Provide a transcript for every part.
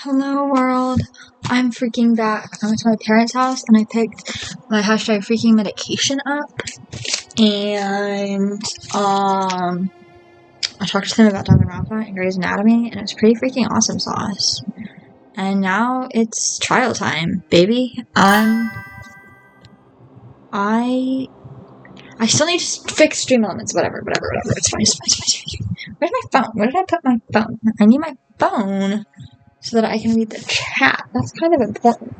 Hello world. I'm freaking back. I went to my parents' house and I picked my #freaking medication up and I talked to them about danganronpa and Grey's Anatomy and it was pretty freaking awesome sauce. And now it's trial time, baby. I still need to fix stream elements, whatever. It's fine. Where's my phone? Where did I put my phone? I need my phone so that I can read the chat. That's kind of important.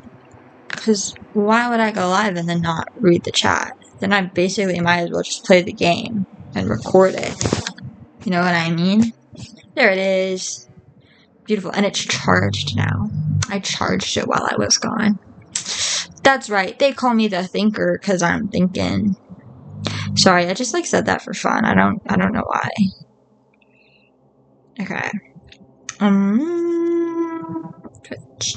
Because why would I go live and then not read the chat? Then I basically might as well just play the game and record it. You know what I mean? There it is. Beautiful. And it's charged now. I charged it while I was gone. That's right. They call me the thinker because I'm thinking. Sorry, I just said that for fun. I don't know why. Okay. Twitch.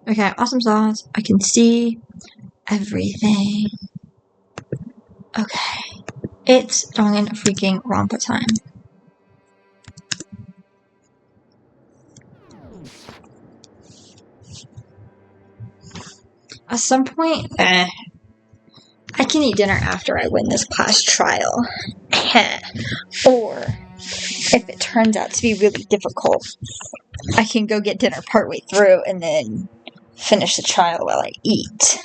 Okay, awesome sauce. I can see everything. Okay. It's danganronpa time. At some point, I can eat dinner after I win this class trial. Or, if it turns out to be really difficult, I can go get dinner partway through and then finish the trial while I eat.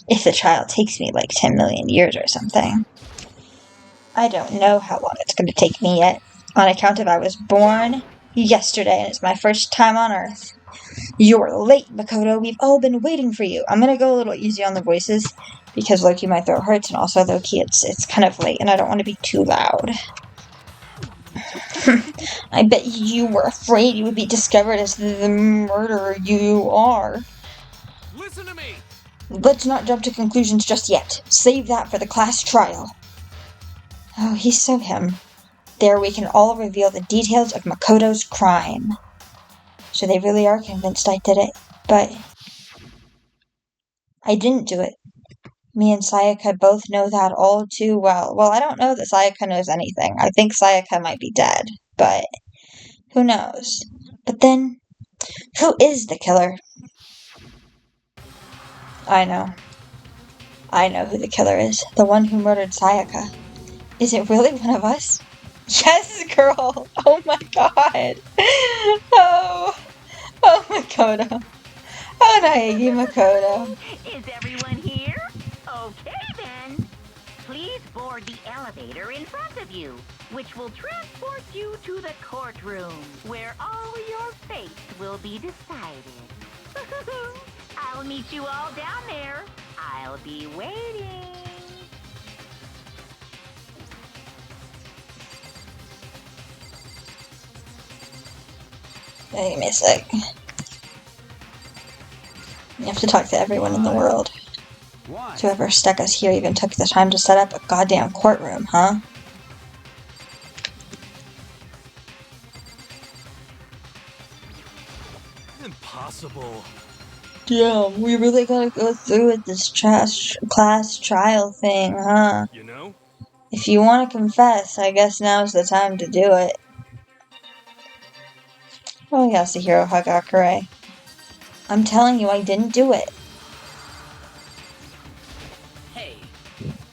If the trial takes me 10 million years or something. I don't know how long it's going to take me yet, on account of I was born yesterday and it's my first time on Earth. You're late, Makoto. We've all been waiting for you. I'm gonna go a little easy on the voices because low-key my throat hurts, and also low-key it's kind of late and I don't want to be too loud. I bet you were afraid you would be discovered as the murderer you are. Listen to me! Let's not jump to conclusions just yet. Save that for the class trial. Oh, he's so him. There we can all reveal the details of Makoto's crime. So they really are convinced I did it, but I didn't do it. Me and Sayaka both know that all too well. Well, I don't know that Sayaka knows anything. I think Sayaka might be dead, but who knows? But then, who is the killer? I know. I know who the killer is. The one who murdered Sayaka. Is it really one of us? Yes, girl! Oh my god! Oh! Oh, Makoto. Oh, Naegi Makoto. Is everyone here? Okay then. Please board the elevator in front of you, which will transport you to the courtroom, where all your fates will be decided. I'll meet you all down there. I'll be waiting. Give me a sec. You have to talk to everyone in the world. Whoever stuck us here even took the time to set up a goddamn courtroom, huh? Impossible. Damn, we really gotta go through with this class trial thing, huh? You know? If you want to confess, I guess now's the time to do it. Oh, Yasuhiro Hagakure. I'm telling you, I didn't do it. Hey.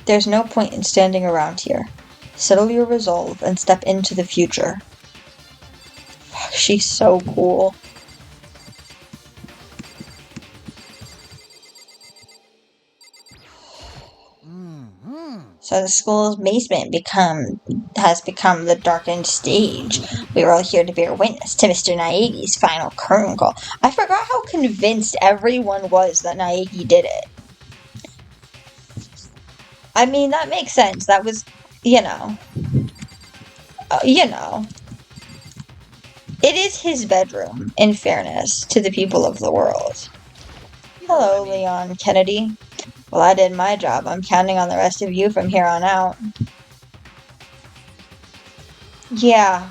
There's no point in standing around here. Settle your resolve and step into the future. Fuck, she's so cool. So the school's basement has become the darkened stage. We are all here to bear witness to Mr. Naegi's final curtain call. I forgot how convinced everyone was that Naegi did it. I mean, that makes sense. That was, you know. It is his bedroom, in fairness to the people of the world. Hello, Leon Kennedy. Well, I did my job. I'm counting on the rest of you from here on out. Yeah.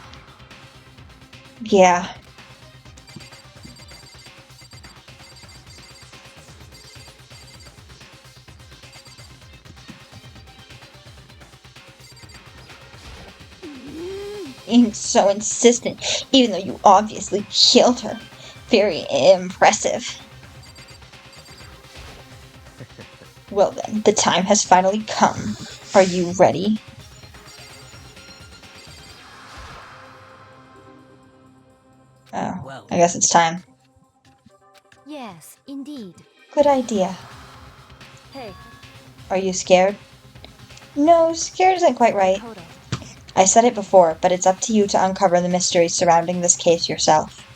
being so insistent, even though you obviously killed her. Very impressive. Well then, the time has finally come. Are you ready? Oh, Well. I guess it's time. Yes, indeed. Good idea. Hey, Are you scared? No, scared isn't quite right. Kodo. I said it before, but it's up to you to uncover the mysteries surrounding this case yourself.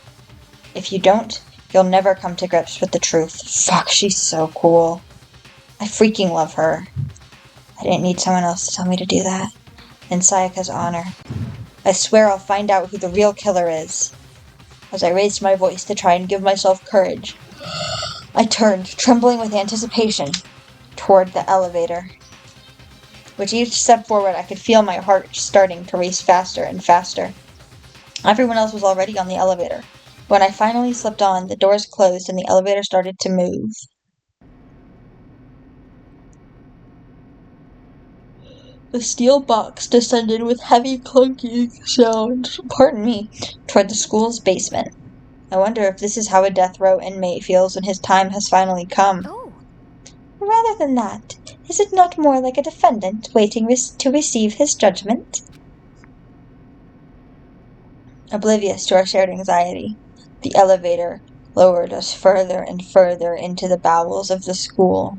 If you don't, you'll never come to grips with the truth. Fuck, she's so cool. I freaking love her. I didn't need someone else to tell me to do that. In Sayaka's honor. I swear I'll find out who the real killer is. As I raised my voice to try and give myself courage, I turned, trembling with anticipation, toward the elevator. With each step forward, I could feel my heart starting to race faster and faster. Everyone else was already on the elevator. When I finally slipped on, the doors closed and the elevator started to move. The steel box descended with heavy clunking sound, toward the school's basement. I wonder if this is how a death row inmate feels when his time has finally come. Oh, Rather than that, is it not more like a defendant waiting to receive his judgment? Oblivious to our shared anxiety, the elevator lowered us further and further into the bowels of the school.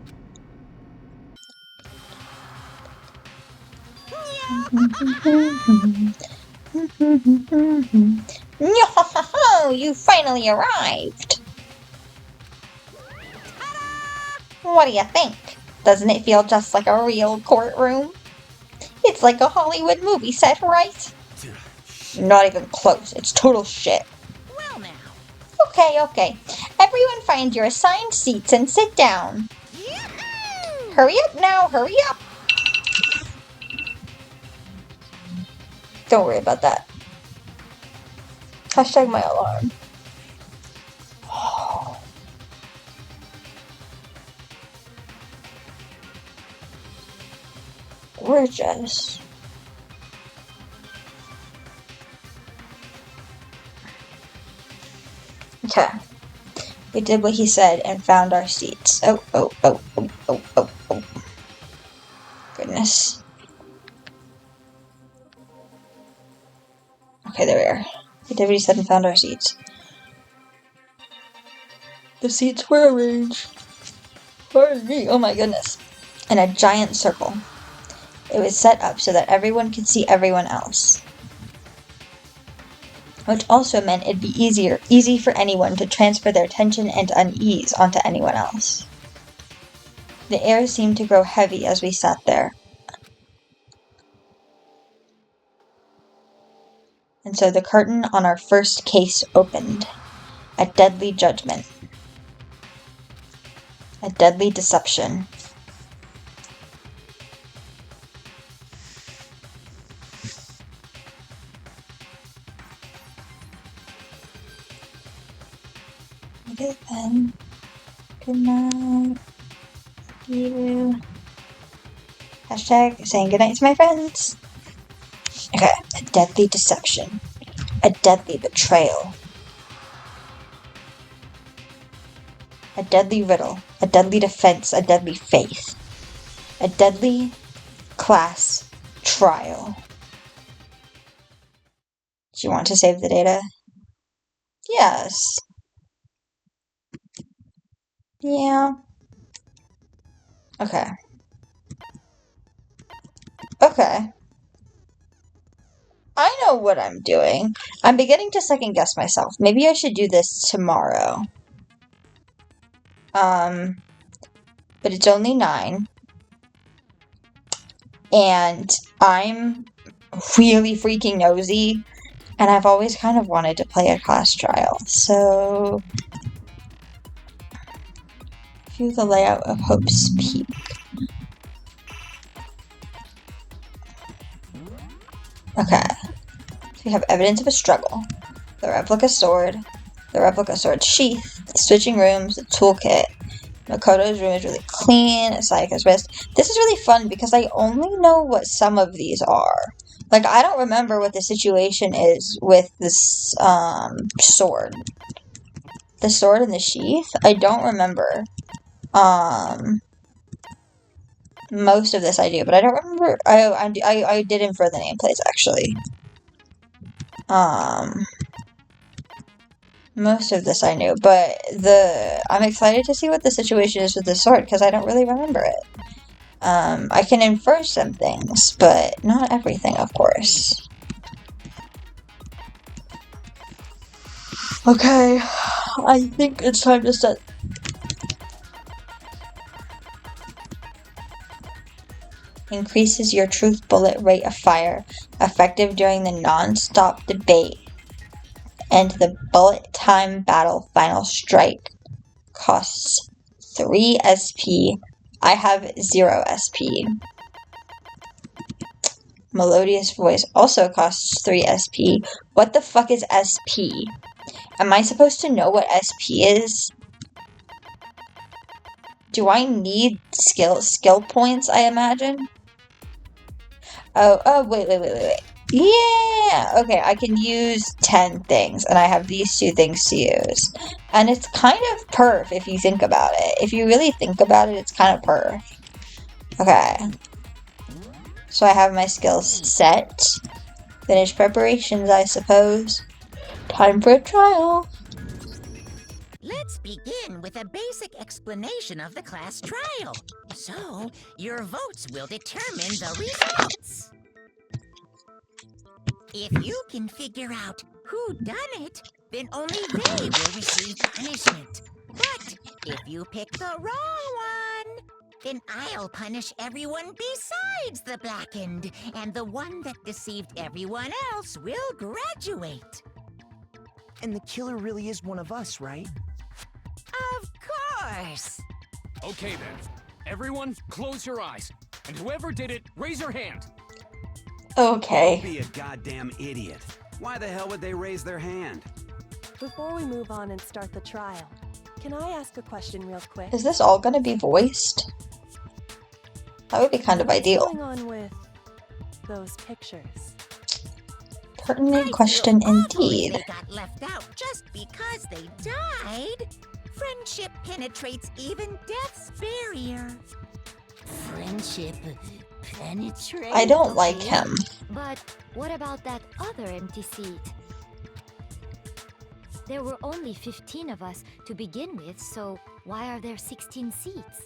Yo, you finally arrived! What do you think? Doesn't it feel just like a real courtroom? It's like a Hollywood movie set, right? Not even close. It's total shit. Well now. Okay. Everyone find your assigned seats and sit down. Yahoo! Hurry up now, hurry up! Don't worry about that. Hashtag my alarm. Gorgeous. Okay. We did what he said and found our seats. Oh. Goodness. Okay, there we are. We did what he said and found our seats. The seats were arranged. Pardon me. Oh my goodness. In a giant circle. It was set up so that everyone could see everyone else. Which also meant it'd be easy for anyone to transfer their tension and unease onto anyone else. The air seemed to grow heavy as we sat there. And so the curtain on our first case opened. A deadly judgment. A deadly deception. Okay then. Good night. You. Hashtag saying goodnight to my friends. Okay, a deadly deception. A deadly betrayal. A deadly riddle. A deadly defense. A deadly faith. A deadly class trial. Do you want to save the data? Yes. Yeah. Okay. I know what I'm doing. I'm beginning to second guess myself. Maybe I should do this tomorrow. But it's only 9. And I'm really freaking nosy. And I've always kind of wanted to play a class trial. So, view the layout of Hope's Peak. Okay. So we have evidence of a struggle. The replica sword. The replica sword sheath. The switching rooms. The toolkit. Makoto's room is really clean. Sayaka's wrist. This is really fun because I only know what some of these are. Like, I don't remember what the situation is with this, sword. The sword in the sheath? I don't remember. Most of this I do, but I don't remember. I did infer the nameplates, actually. Most of this I knew, but I'm excited to see what the situation is with the sword, because I don't really remember it. I can infer some things, but not everything, of course. Okay, I think it's time to set. Increases your truth bullet rate of fire, effective during the non-stop debate and the bullet time battle final strike. Costs 3 SP. I have 0 SP. Melodious voice also costs 3 SP. What the fuck is SP? Am I supposed to know what SP is? Do I need skill points, I imagine? Oh, wait. Yeah! Okay, I can use 10 things, and I have these 2 things to use. And it's kind of perf if you think about it. If you really think about it, it's kind of perf. Okay. So I have my skills set. Finish preparations, I suppose. Time for a trial. Let's begin with a basic explanation of the class trial. So, your votes will determine the results. If you can figure out who done it, then only they will receive punishment. But if you pick the wrong one, then I'll punish everyone besides the blackened, and the one that deceived everyone else will graduate. And the killer really is one of us, right? Of course. Okay then. Everyone, close your eyes. And whoever did it, raise your hand. Okay. Be a goddamn idiot. Why the hell would they raise their hand? Before we move on and start the trial, can I ask a question real quick? Is this all gonna be voiced? That would be kind of ideal. What's going on with those pictures? Pertinent question indeed. They got left out just because they died. Friendship penetrates even death's barrier. Friendship penetrates. I don't like him. But what about that other empty seat? There were only 15 of us to begin with, so why are there 16 seats?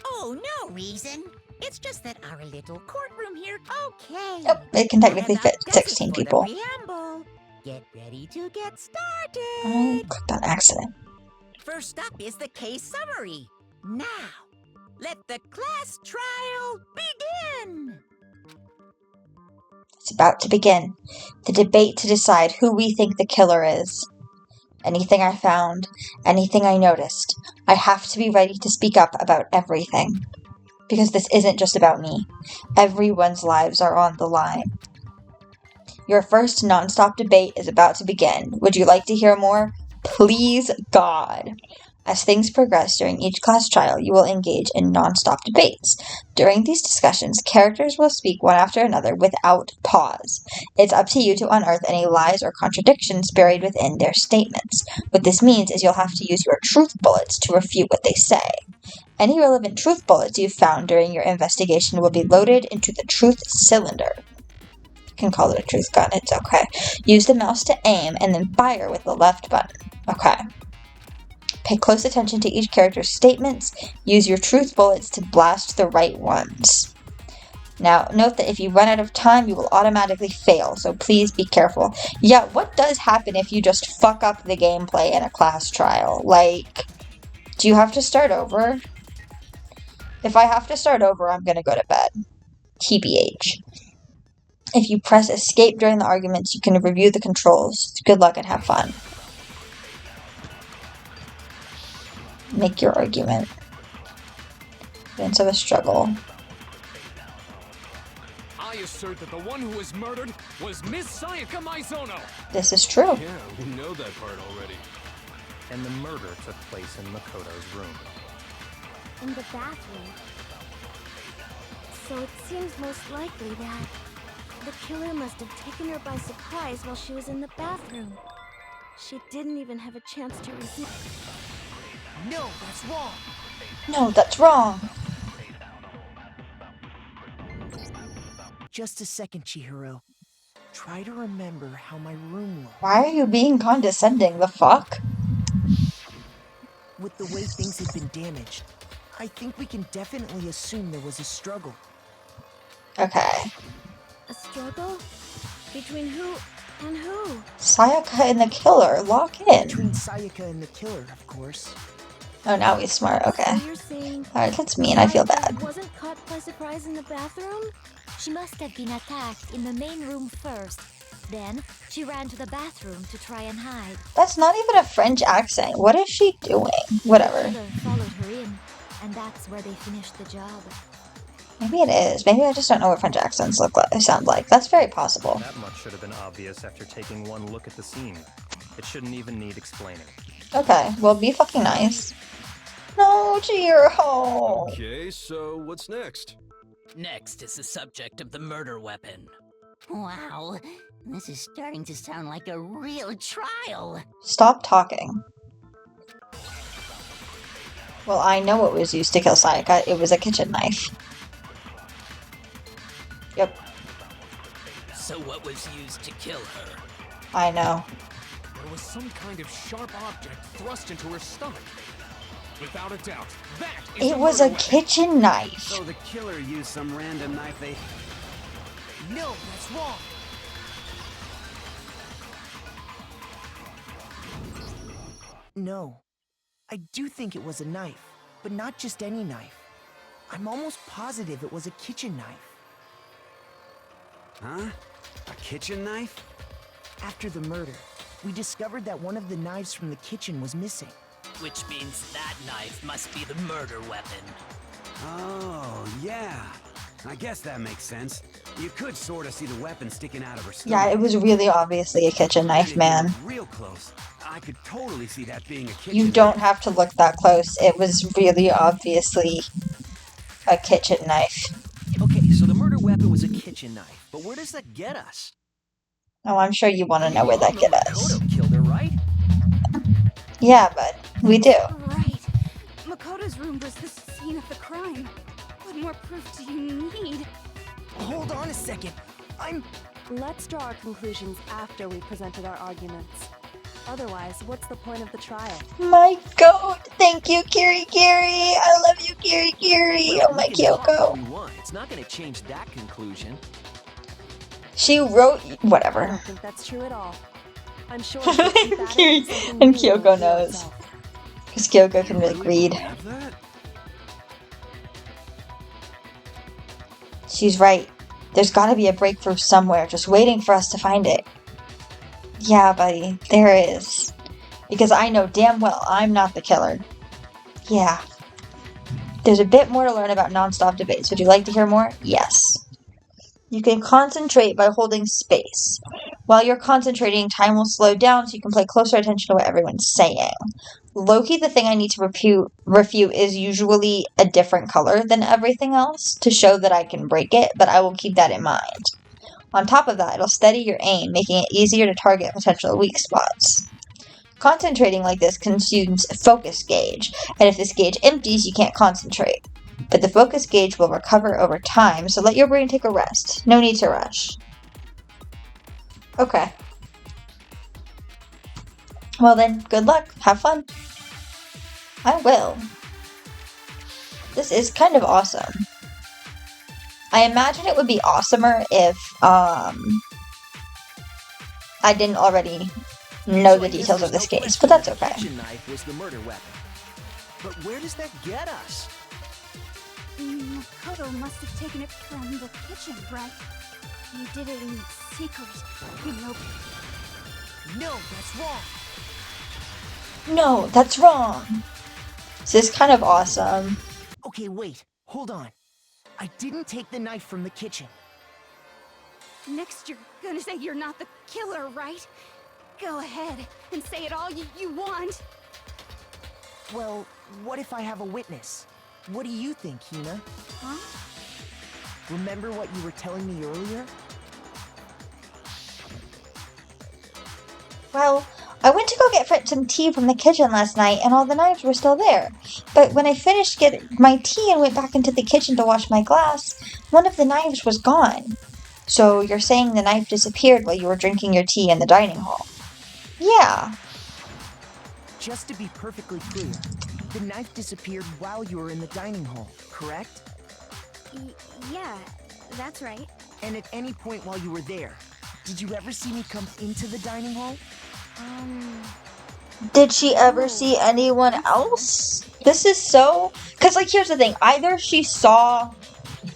Oh, no reason. It's just that our little courtroom here. Okay. Yep, it can technically fit That does it 16 for the people. preamble. Get ready to get I started. clicked on accident. First up is the case summary. Now, let the class trial begin. It's about to begin. The debate to decide who we think the killer is. Anything I found, anything I noticed, I have to be ready to speak up about everything. Because this isn't just about me. Everyone's lives are on the line. Your first non-stop debate is about to begin. Would you like to hear more? Please, God. As things progress during each class trial, you will engage in non-stop debates. During these discussions, characters will speak one after another without pause. It's up to you to unearth any lies or contradictions buried within their statements. What this means is you'll have to use your truth bullets to refute what they say. Any relevant truth bullets you've found during your investigation will be loaded into the truth cylinder. You can call it a truth gun, it's okay. Use the mouse to aim and then fire with the left button. Okay. Pay close attention to each character's statements. Use your truth bullets to blast the right ones. Now, note that if you run out of time, you will automatically fail, so please be careful. Yeah, what does happen if you just fuck up the gameplay in a class trial? Like, do you have to start over? If I have to start over, I'm gonna go to bed. TBH. If you press escape during the arguments, you can review the controls. Good luck and have fun. Make your argument. Evidence of a struggle. I assert that the one who was murdered was Miss Sayaka Maizono. This is true. Yeah, we know that part already. And the murder took place in Makoto's room. In the bathroom. So it seems most likely that The killer must have taken her by surprise while she was in the bathroom. She didn't even have a chance to resist. No, that's wrong. No, that's wrong. Just a second, Chihiro. Try to remember how my room looked. Why are you being condescending? The fuck? With the way things had been damaged, I think we can definitely assume there was a struggle. Okay. A struggle? Between who and who? Sayaka and the killer, lock in. Between Sayaka and the killer, of course. Oh, now he's smart. Okay. So you're saying Alright, that's mean. I feel Sayaka bad. wasn't caught by surprise in the bathroom? She must have been attacked in the main room first. Then, she ran to the bathroom to try and hide. That's not even a French accent. What is she doing? Whatever. The killer followed her in, and that's where they finished the job. Maybe it is. Maybe I just don't know what French accents sound like. That's very possible. That much should have been obvious after taking one look at the scene. It shouldn't even need explaining. Okay, well, be fucking nice. No, Chihiro. Okay, so what's next? Next is the subject of the murder weapon. Wow, this is starting to sound like a real trial. Stop talking. Well, I know what was used to kill Sayaka. It was a kitchen knife. Yep, So what was used to kill her? I know. There was some kind of sharp object thrust into her stomach. Without a doubt, that is It was a weapon. kitchen knife. So the killer used some random knife they... No, that's wrong. No. I do think it was a knife, but not just any knife. I'm almost positive it was a kitchen knife. Huh? A kitchen knife? After the murder, we discovered that one of the knives from the kitchen was missing. Which means that knife must be the murder weapon. Oh, yeah. I guess that makes sense. You could sort of see the weapon sticking out of her stomach. Yeah, it was really obviously a kitchen knife, And if you man. look real close, I could totally see that being a kitchen You knife. don't have to look that close. It was really obviously a kitchen knife. Okay, so the murder weapon was a kitchen knife, but where does that get us? Oh, I'm sure you want to know where that get us. Makoto killed her, right? Yeah, but we do. Right. Makoto's room was the scene of the crime. What more proof do you need? Hold on a second. Let's draw our conclusions after we presented our arguments. Otherwise, what's the point of the trial? My goat! Thank you, Kiri Kiri! I love you, Kiri Kiri! Well, Oh, my we can talk all Kyoko! we want. It's not going to change that conclusion. She wrote... I whatever. don't think that's true at all. I'm sure it's something Kiri something and new Kyoko will reveal knows. itself. Because Kyoko can like read. Have that? She's right. There's gotta be a breakthrough somewhere, just waiting for us to find it. Yeah, buddy, there is. Because I know damn well I'm not the killer. Yeah. There's a bit more to learn about non-stop debates. Would you like to hear more? Yes. You can concentrate by holding space. While you're concentrating, time will slow down so you can pay closer attention to what everyone's saying. Low-key, the thing I need to refute is usually a different color than everything else to show that I can break it, but I will keep that in mind. On top of that, it'll steady your aim, making it easier to target potential weak spots. Concentrating like this consumes a focus gauge, and if this gauge empties, you can't concentrate. But the focus gauge will recover over time, so let your brain take a rest. No need to rush. Okay. Well then, good luck. Have fun. I will. This is kind of awesome. I imagine it would be awesomer if, I didn't already know the details of this case, but that's okay. The kitchen knife was the murder weapon. But where does that get us? Makoto must have taken it from the kitchen, right? He did it in secret, you know. No, that's wrong. No, that's wrong. This is kind of awesome. Okay, wait. Hold on. I didn't take the knife from the kitchen. Next you're gonna say you're not the killer, right? Go ahead and say it all you want. Well, what if I have a witness? What do you think, Hina? Huh? Remember what you were telling me earlier? Well, I went to go get some tea from the kitchen last night, and all the knives were still there. But when I finished getting my tea and went back into the kitchen to wash my glass, one of the knives was gone. So you're saying the knife disappeared while you were drinking your tea in the dining hall? Yeah. Just to be perfectly clear, the knife disappeared while you were in the dining hall, correct? Yeah, that's right. And at any point while you were there, did you ever see me come into the dining hall? Did she ever see anyone else? This is so... Because, like, here's the thing. Either she saw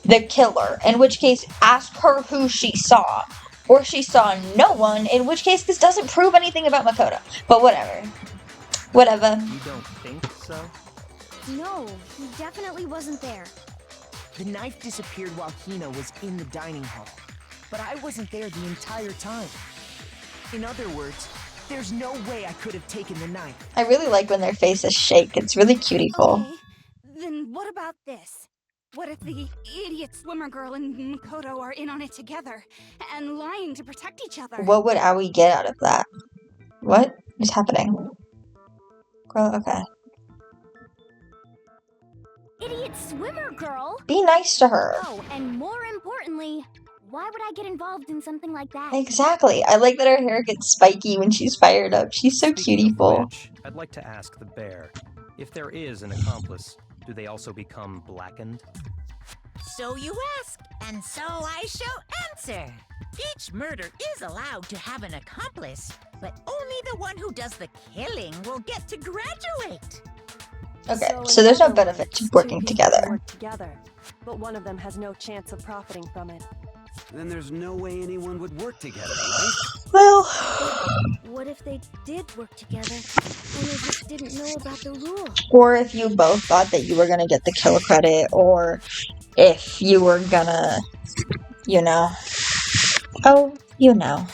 the killer, in which case ask her who she saw, or she saw no one, in which case this doesn't prove anything about Makoto. But whatever. Whatever. You don't think so? No, he definitely wasn't there. The knife disappeared while Hina was in the dining hall, but I wasn't there the entire time. In other words, there's no way I could have taken the knife. I really like when their faces shake. It's really cutieful. Okay, then what about this? What if the idiot swimmer girl and Makoto are in on it together, and lying to protect each other? What would Aoi get out of that? What is happening? Girl, okay. Idiot swimmer girl? Be nice to her. Oh, and more importantly, why would I get involved in something like that? Exactly. I like that her hair gets spiky when she's fired up. She's so cutieful. Which, I'd like to ask the bear, if there is an accomplice, do they also become blackened? So you ask, and so I shall answer. Each murder is allowed to have an accomplice, but only the one who does the killing will get to graduate. Okay, so there's no benefit to working together. Work together, but one of them has no chance of profiting from it. Then there's no way anyone would work together, right? Well... What if they did work together, and they just didn't know about the rule? Or if you both thought that you were gonna get the kill credit, or if you were gonna, you know... Oh, you know.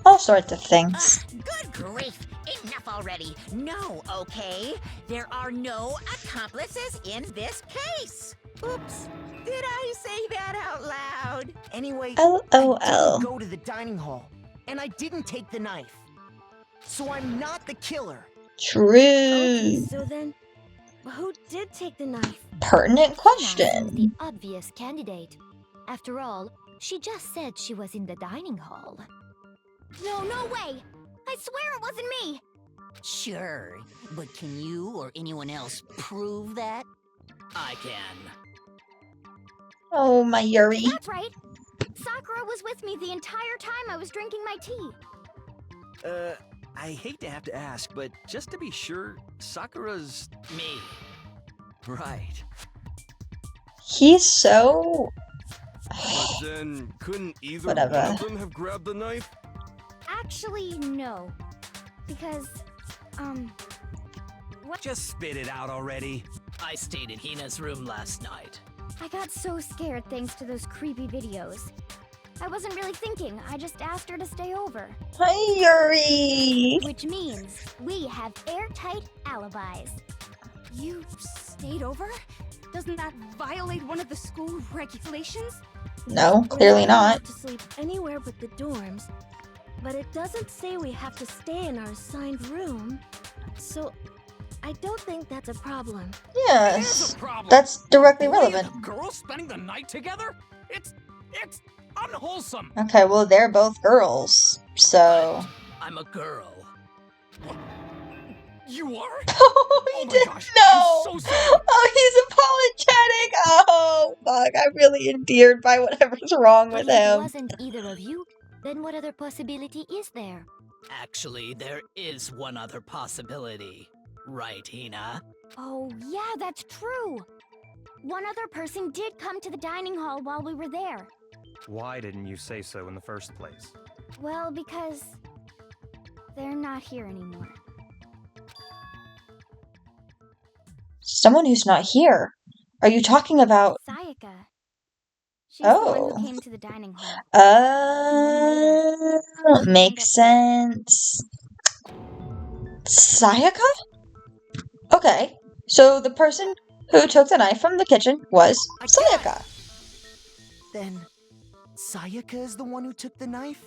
All sorts of things. Good grief! Enough already! No, okay? There are no accomplices in this case! Oops! Did I say that out loud? Anyway, LOL. I didn't go to the dining hall, and I didn't take the knife. So I'm not the killer. True. Okay, so then, who did take the knife? Pertinent question. The obvious candidate. After all, she just said she was in the dining hall. No, no way! I swear it wasn't me! Sure, but can you or anyone else prove that? I can. Oh, my Yuri. That's right! Sakura was with me the entire time I was drinking my tea. I hate to have to ask, but just to be sure, Sakura's... Me. Right. He's so... But then, couldn't either Whatever. one of them have grabbed the knife? Actually, no. Because, what? Just spit it out already. I stayed in Hina's room last night. I got so scared thanks to those creepy videos. I wasn't really thinking, I just asked her to stay over. Hi, Yuri. Which means we have airtight alibis. You stayed over? Doesn't that violate one of the school regulations? No, clearly We're not. to sleep anywhere but the dorms, but it doesn't say we have to stay in our assigned room, so I don't think that's a problem. Yes, problem. that's directly The way relevant. the girls spending the night together? It's unwholesome. Okay, well, they're both girls, so... I'm a girl. You are? Oh, he my didn't gosh, know! I'm so sorry. Oh, he's apologetic! Oh, fuck, I'm really endeared by whatever's wrong But with if it him. wasn't either of you, then what other possibility is there? Actually, there is one other possibility. Right, Hina? Oh, yeah, that's true. One other person did come to the dining hall while we were there. Why didn't you say so in the first place? Well, because they're not here anymore. Someone who's not here. Are you talking about... Sayaka. She's the one Oh. who came to the dining hall. Makes sense. Sayaka? Okay, so the person who took the knife from the kitchen was Sayaka. Then, Sayaka is the one who took the knife?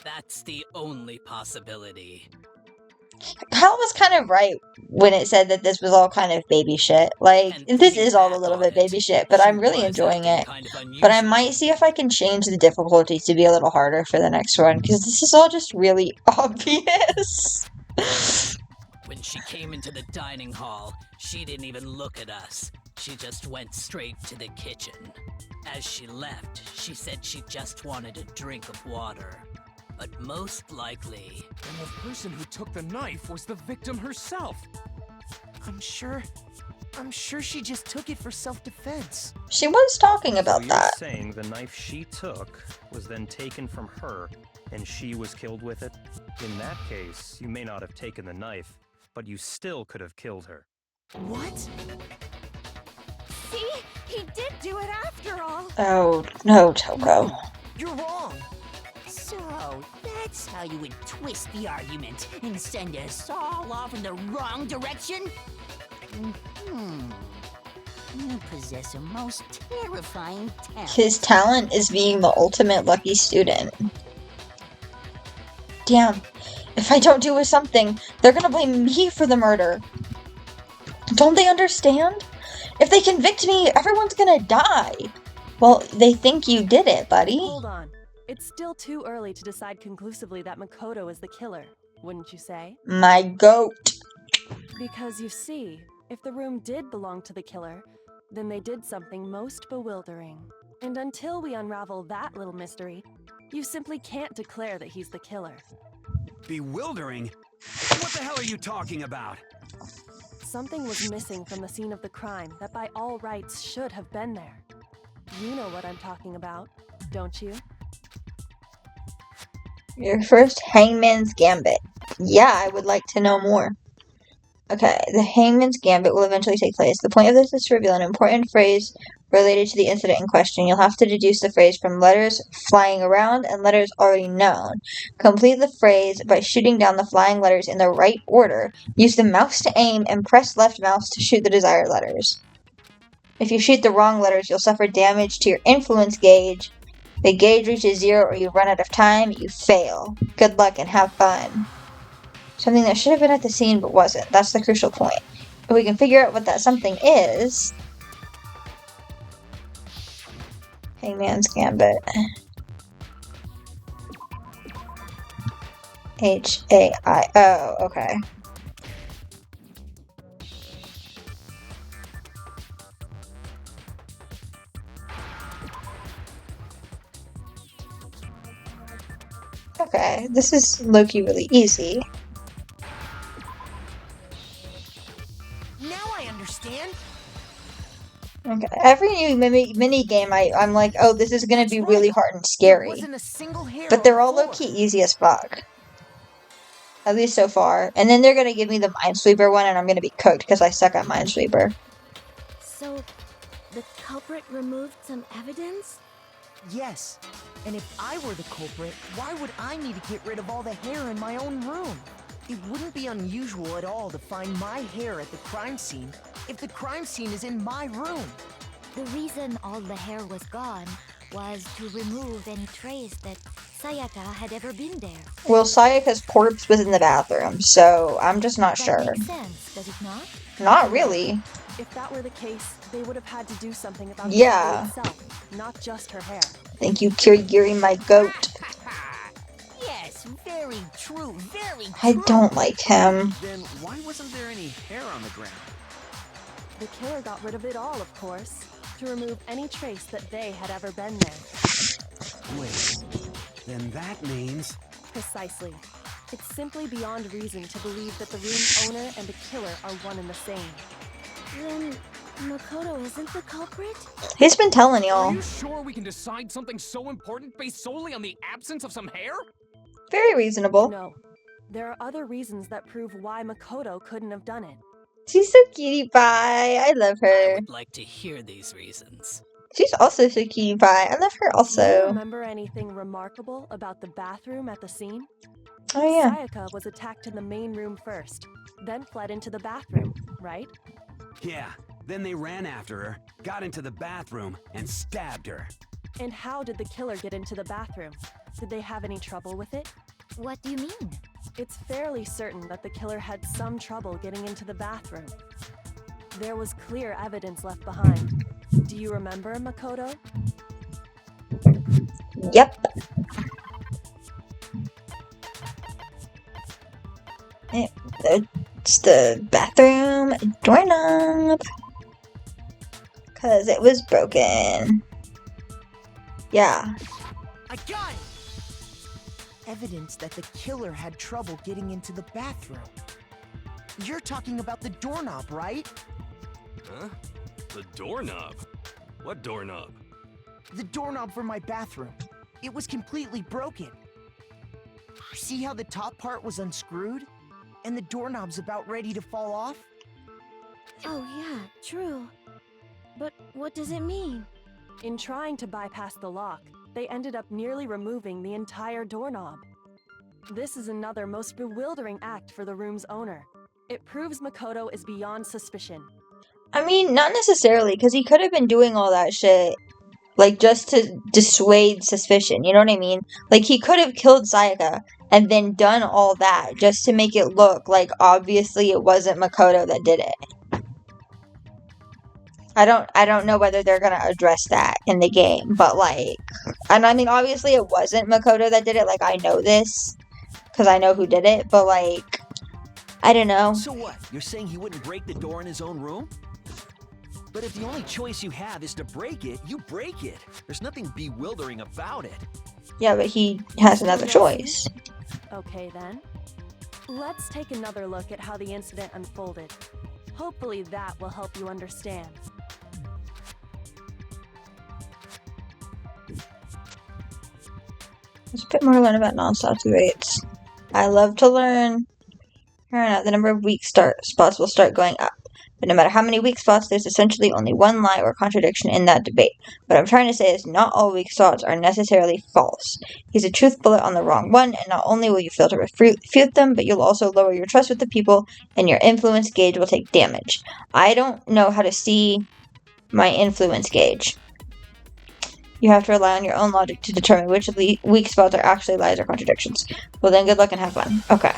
That's the only possibility. Hal was kind of right when it said that this was all kind of baby shit. Like, this is all a little bit baby shit, but I'm really enjoying it. But I might see if I can change the difficulty to be a little harder for the next one, because this is all just really obvious. When she came into the dining hall, she didn't even look at us. She just went straight to the kitchen. As she left, she said she just wanted a drink of water. But most likely... And the person who took the knife was the victim herself. I'm sure she just took it for self-defense. She was talking about so that. You're saying the knife she took was then taken from her, and she was killed with it? In that case, you may not have taken the knife, but you still could have killed her. What? See? He did do it after all. Oh, no, Toko. You're wrong. So, that's how you would twist the argument and send us all off in the wrong direction? You possess a most terrifying talent. His talent is being the ultimate lucky student. Damn. If I don't do something, they're gonna blame me for the murder. Don't they understand? If they convict me, everyone's gonna die. Well, they think you did it, buddy. Hold on. It's still too early to decide conclusively that Makoto is the killer, wouldn't you say? My goat. Because you see, if the room did belong to the killer, then they did something most bewildering. And until we unravel that little mystery, you simply can't declare that he's the killer. Bewildering? What the hell are you talking about? Something was missing from the scene of the crime that by all rights should have been there. You know what I'm talking about, don't you? Your first Hangman's Gambit. Yeah, I would like to know more. Okay, the Hangman's Gambit will eventually take place. The point of this is to reveal an important phrase related to the incident in question. You'll have to deduce the phrase from letters flying around and letters already known. Complete the phrase by shooting down the flying letters in the right order. Use the mouse to aim and press left mouse to shoot the desired letters. If you shoot the wrong letters, you'll suffer damage to your influence gauge. The gauge reaches 0 or you run out of time, you fail. Good luck and have fun. Something that should have been at the scene but wasn't. That's the crucial point. If we can figure out what that something is... Hangman's Gambit. H-A-I-O. Okay. Okay, this is low-key really easy. Now I understand. Okay, every new mini game, I'm like, oh, this is gonna be really hard and scary. Wasn't a single hair But they're on all the floor. low-key easy as fuck. At least so far. And then they're gonna give me the Minesweeper one, and I'm gonna be cooked because I suck at Minesweeper. So, the culprit removed some evidence? Yes. And if I were the culprit, why would I need to get rid of all the hair in my own room? It wouldn't be unusual at all to find my hair at the crime scene if the crime scene is in my room. The reason all the hair was gone was to remove any trace that Sayaka had ever been there. Well, Sayaka's corpse was in the bathroom, so I'm just not That sure. makes sense, does it not? Not really. If that were the case, they would have had to do something about the Yeah. body itself, not just her hair. Thank you, Kirigiri, my goat. Yes, very true, very true. I don't like him. Then why wasn't there any hair on the ground? The killer got rid of it all, of course, to remove any trace that they had ever been there. Wait, then that means... Precisely. It's simply beyond reason to believe that the room's owner and the killer are one and the same. Then, Makoto isn't the culprit? He's been telling Are y'all. you sure we can decide something so important based solely on the absence of some hair? Very reasonable. No. There are other reasons that prove why Makoto couldn't have done it. She's so cutie pie. I love I her. would like to hear these reasons. She's also so cutie pie. I love her Do you also. remember anything remarkable about the bathroom at the scene? Oh yeah. Sayaka was attacked in the main room first, then fled into the bathroom, right? Yeah, then they ran after her, got into the bathroom, and stabbed her. And how did the killer get into the bathroom? Did they have any trouble with it? What do you mean? It's fairly certain that the killer had some trouble getting into the bathroom. There was clear evidence left behind. Do you remember, Makoto? Yep. It's the bathroom doorknob. Because it was broken. Yeah. I got it! Evidence that the killer had trouble getting into the bathroom. You're talking about the doorknob, right? Huh? The doorknob? What doorknob? The doorknob for my bathroom. It was completely broken. See how the top part was unscrewed? And the doorknob's about ready to fall off? Oh yeah, true. But what does it mean? In trying to bypass the lock, they ended up nearly removing the entire doorknob. This is another most bewildering act for the room's owner. It proves Makoto is beyond suspicion. I mean, not necessarily, because he could have been doing all that shit, like, just to dissuade suspicion, you know what I mean? Like, he could have killed Sayaka and then done all that just to make it look like obviously it wasn't Makoto that did it. I don't know whether they're gonna address that in the game, but like, and I mean, obviously it wasn't Makoto that did it, like, I know this, because I know who did it, but like, I don't know. So what? You're saying he wouldn't break the door in his own room? But if the only choice you have is to break it, you break it. There's nothing bewildering about it. Yeah, but he has another choice. Okay then. Let's take another look at how the incident unfolded. Hopefully that will help you understand. There's a bit more to learn about non-stop rates. I love to learn. Here on out, the number of weak spots will start going up. But no matter how many weak spots, there's essentially only one lie or contradiction in that debate. What I'm trying to say is not all weak spots are necessarily false. He's a truth bullet on the wrong one, and not only will you fail to refute them, but you'll also lower your trust with the people, and your influence gauge will take damage. I don't know how to see my influence gauge. You have to rely on your own logic to determine which of the weak spots are actually lies or contradictions. Well then, good luck and have fun. Okay.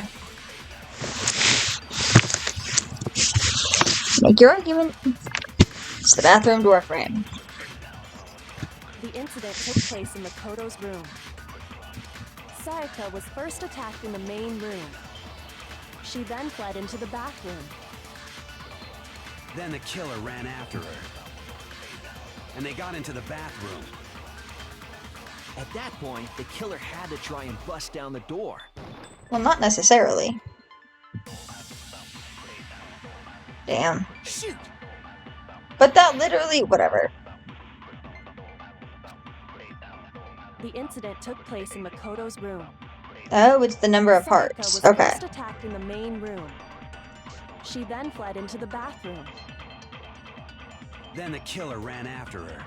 Make your argument. It's the bathroom door frame. The incident took place in Makoto's room. Sayaka was first attacked in the main room. She then fled into the bathroom. Then the killer ran after her. And they got into the bathroom. At that point, the killer had to try and bust down the door. Well, not necessarily. Damn. Shoot! But that literally, whatever. The incident took place in Makoto's room. Oh, it's the number of Sayaka parts. was Okay. first attacked in the main room. She then fled into the bathroom. Then the killer ran after her.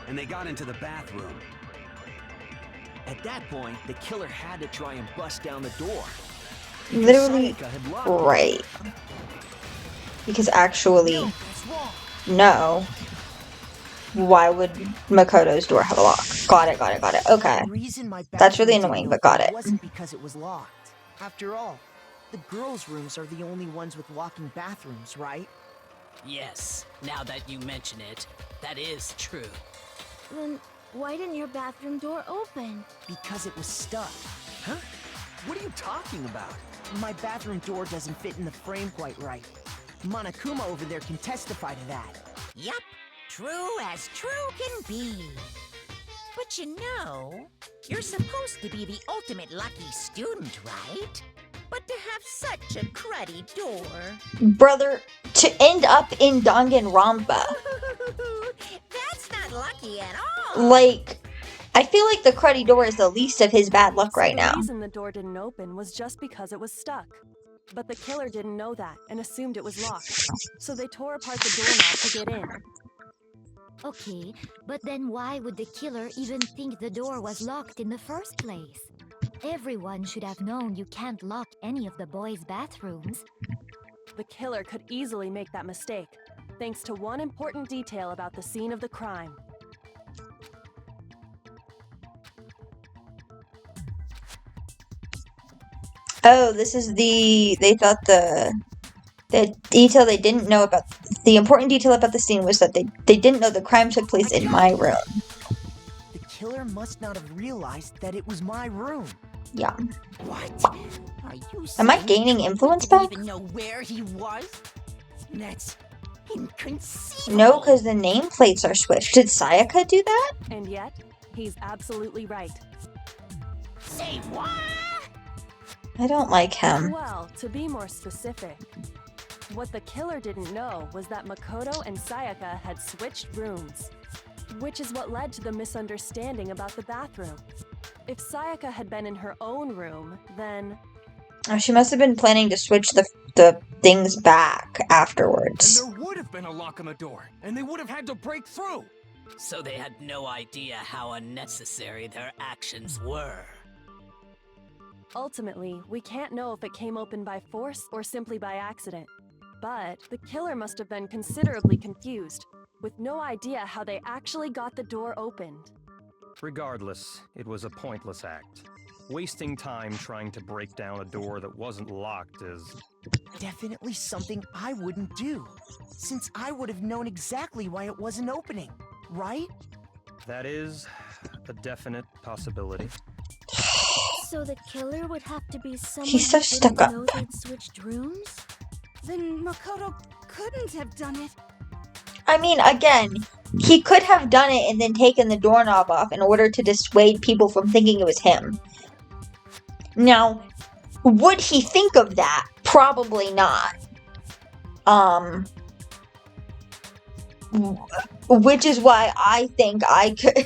And they got into the bathroom. At that point, the killer had to try and bust down the door. Literally, Sayaka had locked right. Because actually, no. Why would Makoto's door have a lock? Got it. Okay. The reason my That's really bathroom annoying, didn't but got open it. wasn't because it was locked. After all, the girls' rooms are the only ones with locking bathrooms, right? Yes, now that you mention it, that is true. Then why didn't your bathroom door open? Because it was stuck. Huh? What are you talking about? My bathroom door doesn't fit in the frame quite right. Monokuma over there can testify to that. Yup, true as true can be. But you know, you're supposed to be the ultimate lucky student, right? But to have such a cruddy door... Brother, to end up in Danganronpa. That's not lucky at all. Like, I feel like the cruddy door is the least of his bad luck right now. The reason the door didn't open was just because it was stuck. But the killer didn't know that and assumed it was locked. So they tore apart the doorknob to get in. Okay, but then why would the killer even think the door was locked in the first place? Everyone should have known you can't lock any of the boys' bathrooms. The killer could easily make that mistake, thanks to one important detail about the scene of the crime. Oh, this is they thought the detail they didn't know about, the important detail about the scene was that they didn't know the crime took place in my room. The killer must not have realized that it was my room. Yeah. What? Are you Am I saying gaining the influence culprit back? didn't even know where he was? That's inconceivable. No, because the nameplates are switched. Did Sayaka do that? And yet, he's absolutely right. Say what? I don't like him. Well, to be more specific, what the killer didn't know was that Makoto and Sayaka had switched rooms, which is what led to the misunderstanding about the bathroom. If Sayaka had been in her own room, then... Oh, she must have been planning to switch the things back afterwards. And there would have been a lock on the door, and they would have had to break through. So they had no idea how unnecessary their actions were. Ultimately, we can't know if it came open by force or simply by accident. But the killer must have been considerably confused, with no idea how they actually got the door opened. Regardless, it was a pointless act. Wasting time trying to break down a door that wasn't locked is... Definitely something I wouldn't do, since I would have known exactly why it wasn't opening, right? That is a definite possibility. So the killer would have to be someone He's so who stuck didn't up. know they'd switched rooms? Then Makoto couldn't have done it. I mean, again, he could have done it and then taken the doorknob off in order to dissuade people from thinking it was him. Now, would he think of that? Probably not. Which is why I think I could...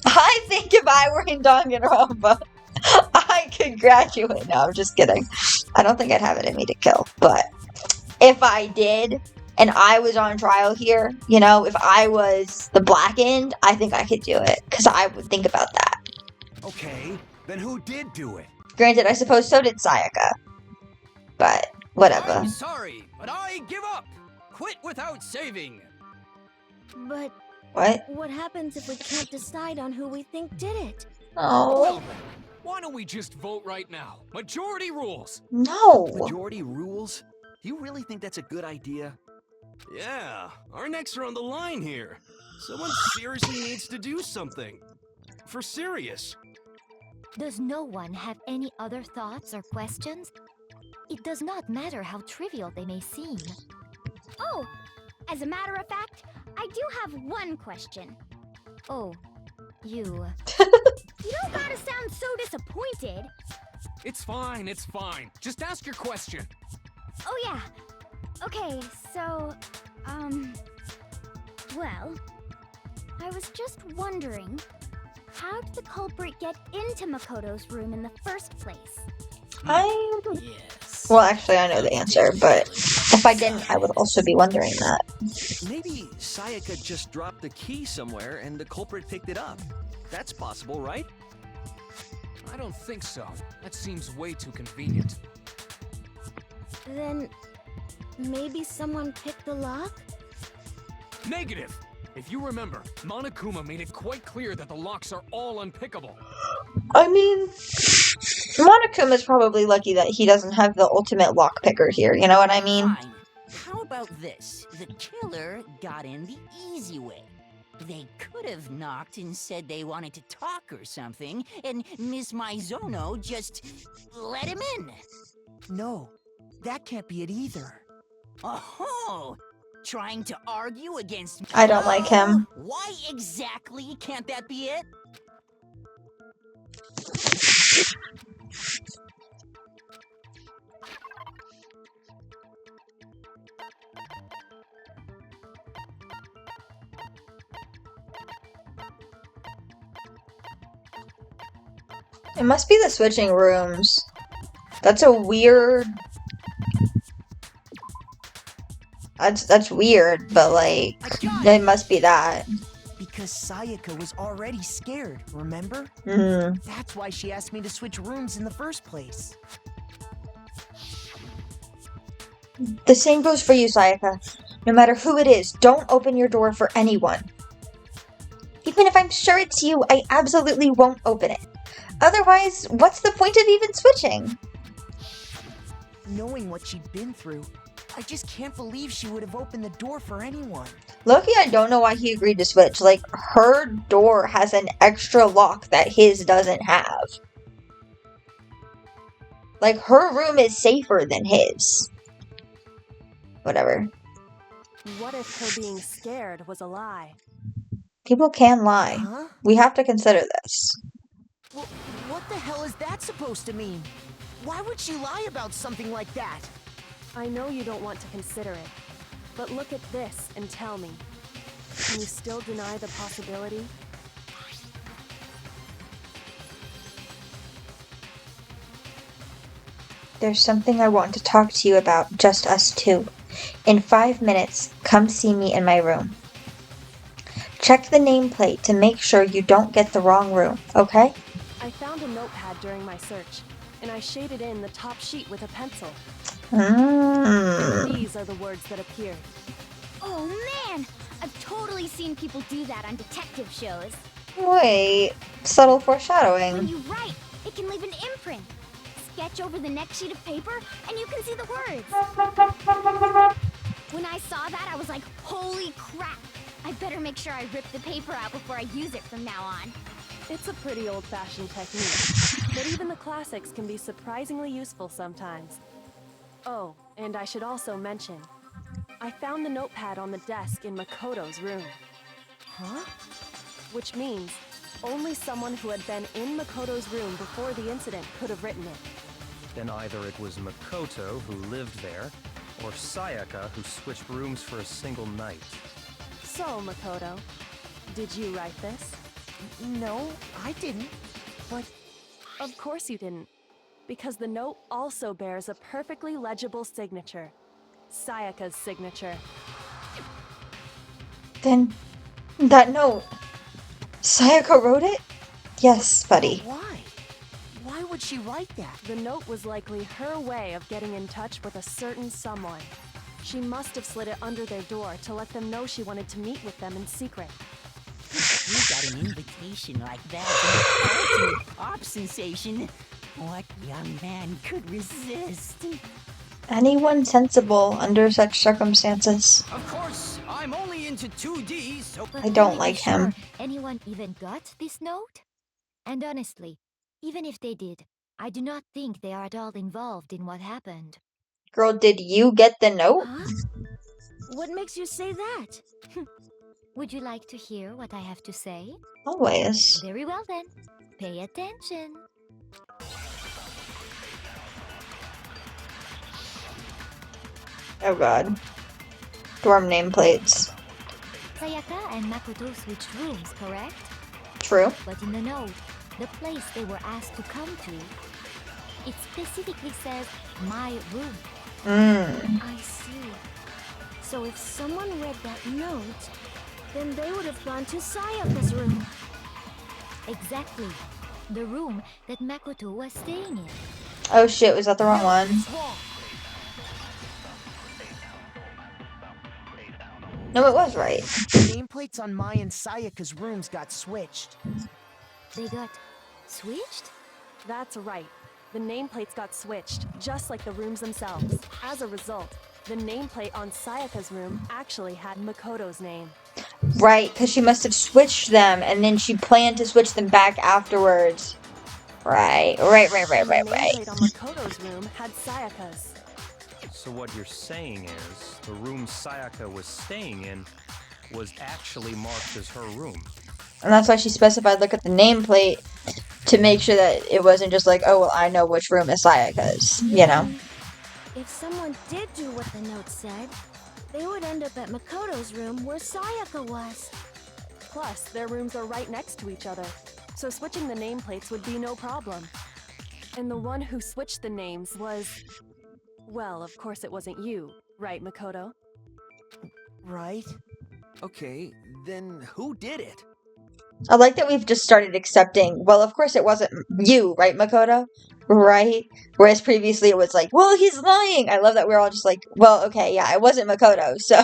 I think if I were in danganronpa, I could graduate. No, I'm just kidding. I don't think I'd have it in me to kill. But if I did, and I was on trial here, you know, if I was the blackened, I think I could do it. Because I would think about that. Okay, then who did do it? Granted, I suppose so did Sayaka. But, whatever. I'm sorry, but I give up. Quit without saving. But what happens if we can't decide on who we think did it? Oh. Well then, why don't we just vote right now? Majority rules. No. Majority rules? You really think that's a good idea? Yeah, our necks are on the line here. Someone seriously needs to do something. For serious. Does no one have any other thoughts or questions? It does not matter how trivial they may seem. Oh, as a matter of fact, I do have one question. Oh, you... You don't gotta sound so disappointed. It's fine, it's fine. Just ask your question. Oh yeah. Okay, so, well, I was just wondering, how did the culprit get into Makoto's room in the first place? Well, actually, I know the answer, but if I didn't, I would also be wondering that. Maybe Sayaka just dropped the key somewhere and the culprit picked it up. That's possible, right? I don't think so. That seems way too convenient. Then maybe someone picked the lock? Negative! If you remember, Monokuma made it quite clear that the locks are all unpickable. I mean, Monokuma's probably lucky that he doesn't have the ultimate lock picker here, you know what I mean? Fine. How about this? The killer got in the easy way. They could have knocked and said they wanted to talk or something, and Miss Maizono just let him in. No, that can't be it either. Oh, trying to argue against me? I don't like him. Why exactly can't that be it? It must be the switching rooms. That's a weird... That's weird, but like, it must be that. Because Sayaka was already scared, remember? Mm. That's why she asked me to switch rooms in the first place. The same goes for you, Sayaka. No matter who it is, don't open your door for anyone. Even if I'm sure it's you, I absolutely won't open it. Otherwise, what's the point of even switching? Knowing what she'd been through, I just can't believe she would have opened the door for anyone. Loki, I don't know why he agreed to switch. Like, her door has an extra lock that his doesn't have. Like, her room is safer than his. Whatever. What if her being scared was a lie? People can lie. Huh? We have to consider this. Well, what the hell is that supposed to mean? Why would she lie about something like that? I know you don't want to consider it, but look at this and tell me. Can you still deny the possibility? There's something I want to talk to you about, just us two. In 5 minutes, come see me in my room. Check the nameplate to make sure you don't get the wrong room, okay? I found a notepad during my search, and I shaded in the top sheet with a pencil. These are the words that appeared. Oh man! I've totally seen people do that on detective shows. Wait, subtle When foreshadowing. you write, it can leave an imprint. Sketch over the next sheet of paper, and you can see the words. When I saw that, I was like, holy crap! I better make sure I rip the paper out before I use it from now on. It's a pretty old-fashioned technique, but even the classics can be surprisingly useful sometimes. Oh, and I should also mention, I found the notepad on the desk in Makoto's room. Huh? Which means only someone who had been in Makoto's room before the incident could have written it. Then either it was Makoto who lived there, or Sayaka who switched rooms for a single night. So, Makoto, did you write this? No, I didn't. But Of course you didn't, because the note also bears a perfectly legible signature. Sayaka's signature. Then, that note. Sayaka wrote it? Yes, buddy. why? Why would she write that? The note was likely her way of getting in touch with a certain someone. She must have slid it under their door to let them know she wanted to meet with them in secret. You got an invitation like that from the ultimate pop sensation. What young man could resist? Anyone sensible under such circumstances? Of course, I'm only into 2D, so... I don't like him. Anyone even got this note? And honestly, even if they did, I do not think they are at all involved in what happened. Girl, did you get the note? Huh? What makes you say that? Would you like to hear what I have to say? Always. Very well then. Pay attention. Oh god. Dorm nameplates. Sayaka and Makoto switched rooms, correct? True. But in the note, the place they were asked to come to, it specifically says, my room. I see. So if someone read that note, then they would have gone to Sayaka's room. Exactly. The room that Makoto was staying in. Oh shit, was that the wrong one? No, it was right. The nameplates on Mai and Sayaka's rooms got switched. They got switched? That's right. The nameplates got switched, just like the rooms themselves. As a result, the nameplate on Sayaka's room actually had Makoto's name. Right, because she must have switched them, and then she planned to switch them back afterwards. Right. The nameplate on Makoto's room had Sayaka's. So what you're saying is, the room Sayaka was staying in was actually marked as her room. And that's why she specified, look at the nameplate, to make sure that it wasn't just like, oh, well, I know which room is Sayaka's, you know? If someone did do what the note said, they would end up at Makoto's room where Sayaka was. Plus, their rooms are right next to each other, so switching the nameplates would be no problem. And the one who switched the names was... Well, of course it wasn't you, right, Makoto? Right? Okay, then who did it? I like that we've just started accepting, well, of course it wasn't you, right, Makoto? Right? Whereas previously it was like, well, he's lying! I love that we're all just like, well, okay, yeah, it wasn't Makoto, so...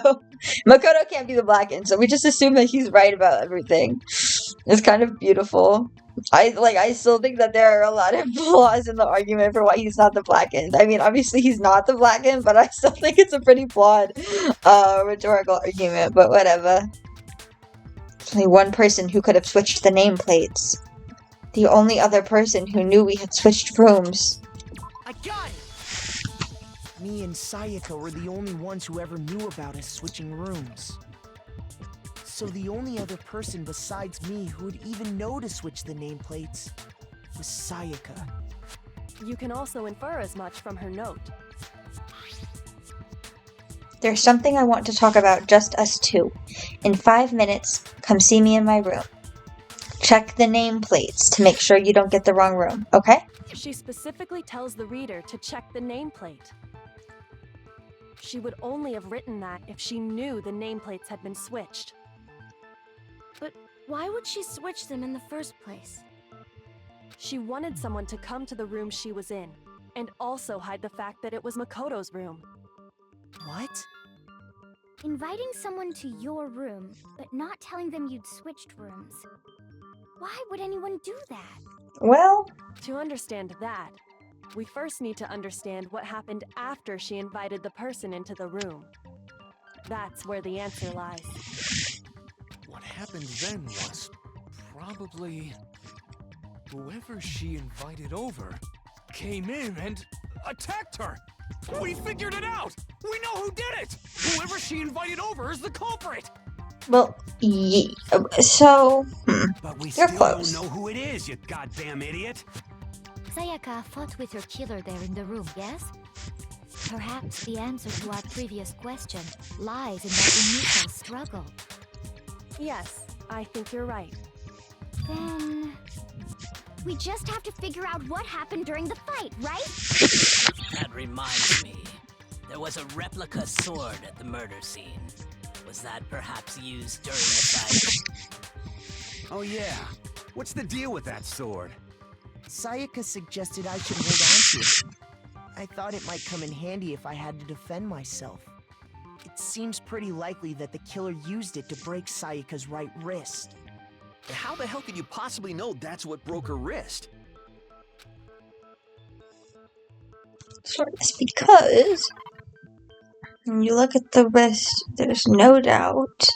Makoto can't be the Blackened, so we just assume that he's right about everything. It's kind of beautiful. I still think that there are a lot of flaws in the argument for why he's not the blackened. I mean, obviously he's not the blackened, but I still think it's a pretty flawed rhetorical argument, but whatever. There's only one person who could have switched the nameplates. The only other person who knew we had switched rooms. I got it! Me and Sayaka were the only ones who ever knew about us switching rooms. So the only other person besides me who would even know to switch the nameplates was Sayaka. You can also infer as much from her note. There's something I want to talk about, just us two. In 5 minutes, come see me in my room. Check the nameplates to make sure you don't get the wrong room, okay? She specifically tells the reader to check the nameplate. She would only have written that if she knew the nameplates had been switched. But why would she switch them in the first place? She wanted someone to come to the room she was in, and also hide the fact that it was Makoto's room. What? Inviting someone to your room, but not telling them you'd switched rooms. Why would anyone do that? Well... To understand that, we first need to understand what happened after she invited the person into the room. That's where the answer lies. What happened then was probably whoever she invited over came in and attacked her. We figured it out! We know who did it! Whoever she invited over is the culprit! Well, so... But we You're still close. don't know who it is, you goddamn idiot! Sayaka fought with her killer there in the room, yes? Perhaps the answer to our previous question lies in that initial struggle. Yes, I think you're right. Then... we just have to figure out what happened during the fight, right? That reminds me. There was a replica sword at the murder scene. Was that perhaps used during the fight? Oh yeah. What's the deal with that sword? Sayaka suggested I should hold on to it. I thought it might come in handy if I had to defend myself. It seems pretty likely that the killer used it to break Sayaka's right wrist. How the hell could you possibly know that's what broke her wrist? Sure, it's because... when you look at the wrist, there's no doubt...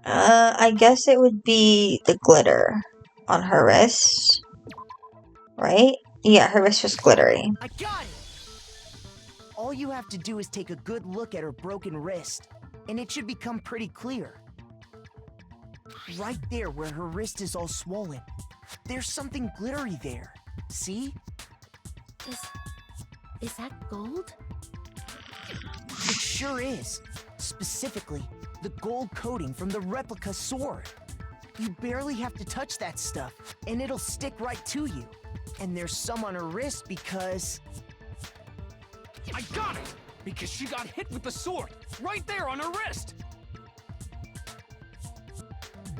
I guess it would be the glitter on her wrist. Right? Yeah, her wrist was glittery. I got it! All you have to do is take a good look at her broken wrist, and it should become pretty clear. Right there where her wrist is all swollen, there's something glittery there. See? Is that gold? It sure is. Specifically, the gold coating from the replica sword. You barely have to touch that stuff, and it'll stick right to you. And there's some on her wrist because... I got it! Because she got hit with the sword, right there on her wrist!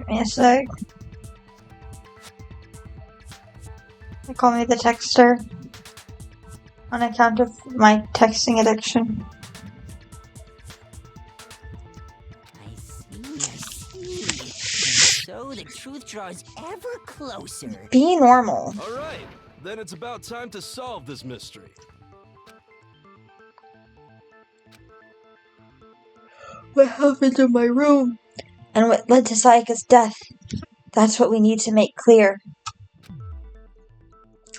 Yes, sir. They call me the texter on account of my texting addiction. I see. And so the truth draws ever closer. Be normal. Alright, then it's about time to solve this mystery. What happened in my room? And what led to Sayaka's death? That's what we need to make clear.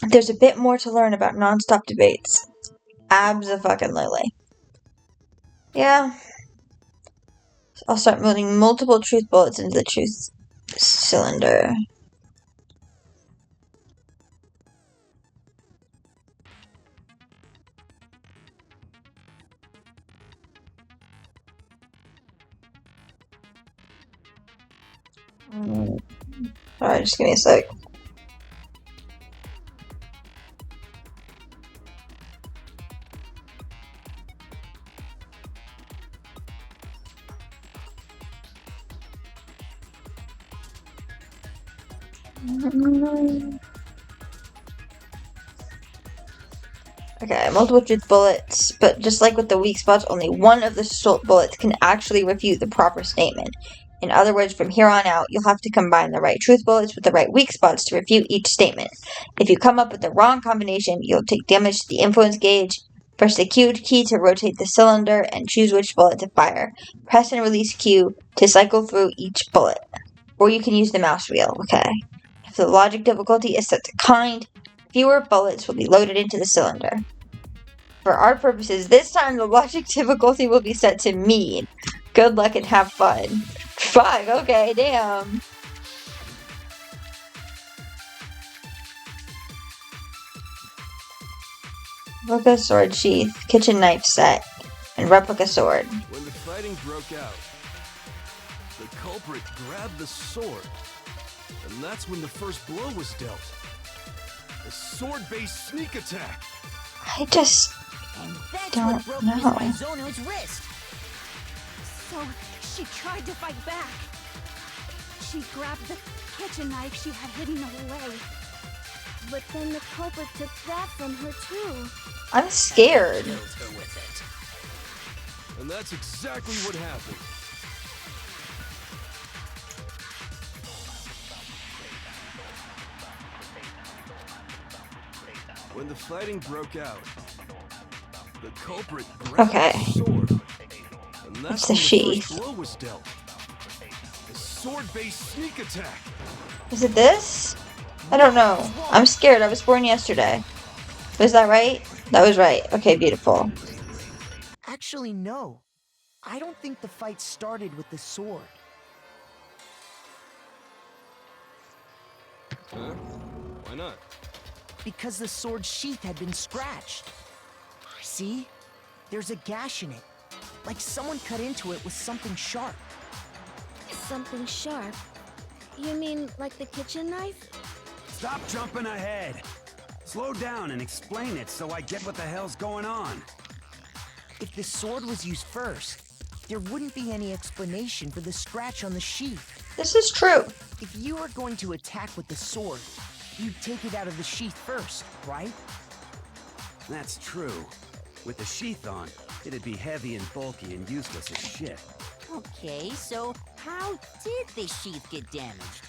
There's a bit more to learn about non-stop debates. Abso-fucking-lutely. Yeah. I'll start moving multiple truth bullets into the truth cylinder. Alright, just give me a sec. Okay, multiple truth bullets, but just like with the weak spots, only one of the bullets can actually refute the proper statement. In other words, from here on out, you'll have to combine the right truth bullets with the right weak spots to refute each statement. If you come up with the wrong combination, you'll take damage to the influence gauge. Press the Q key to rotate the cylinder and choose which bullet to fire. Press and release Q to cycle through each bullet. Or you can use the mouse wheel, okay? If the logic difficulty is set to kind, fewer bullets will be loaded into the cylinder. For our purposes, this time the logic difficulty will be set to mean. Good luck and have fun. 5, okay, damn. Replica sword sheath, kitchen knife set, and replica sword. When the fighting broke out, the culprit grabbed the sword, and that's when the first blow was dealt. A sword-based sneak attack. I just don't know. Wrist. So she tried to fight back. She grabbed the kitchen knife she had hidden away. But then the culprit took that from her too. I'm scared. Killed her with it. And that's exactly what happened. When the fighting broke out, the culprit grabbed the sword, and that's the when sheath. The first blow was dealt. A sword-based sneak attack. Is it this? I don't know. I'm scared. I was born yesterday. Was that right? That was right. Okay, beautiful. Actually, no. I don't think the fight started with the sword. Huh? Why not? Because the sword's sheath had been scratched. See? There's a gash in it. Like someone cut into it with something sharp. Something sharp? You mean like the kitchen knife? Stop jumping ahead. Slow down and explain it so I get what the hell's going on. If the sword was used first, there wouldn't be any explanation for the scratch on the sheath. This is true. If you were going to attack with the sword, you'd take it out of the sheath first, right? That's true. With the sheath on, it'd be heavy and bulky and useless as shit. Okay, so how did the sheath get damaged?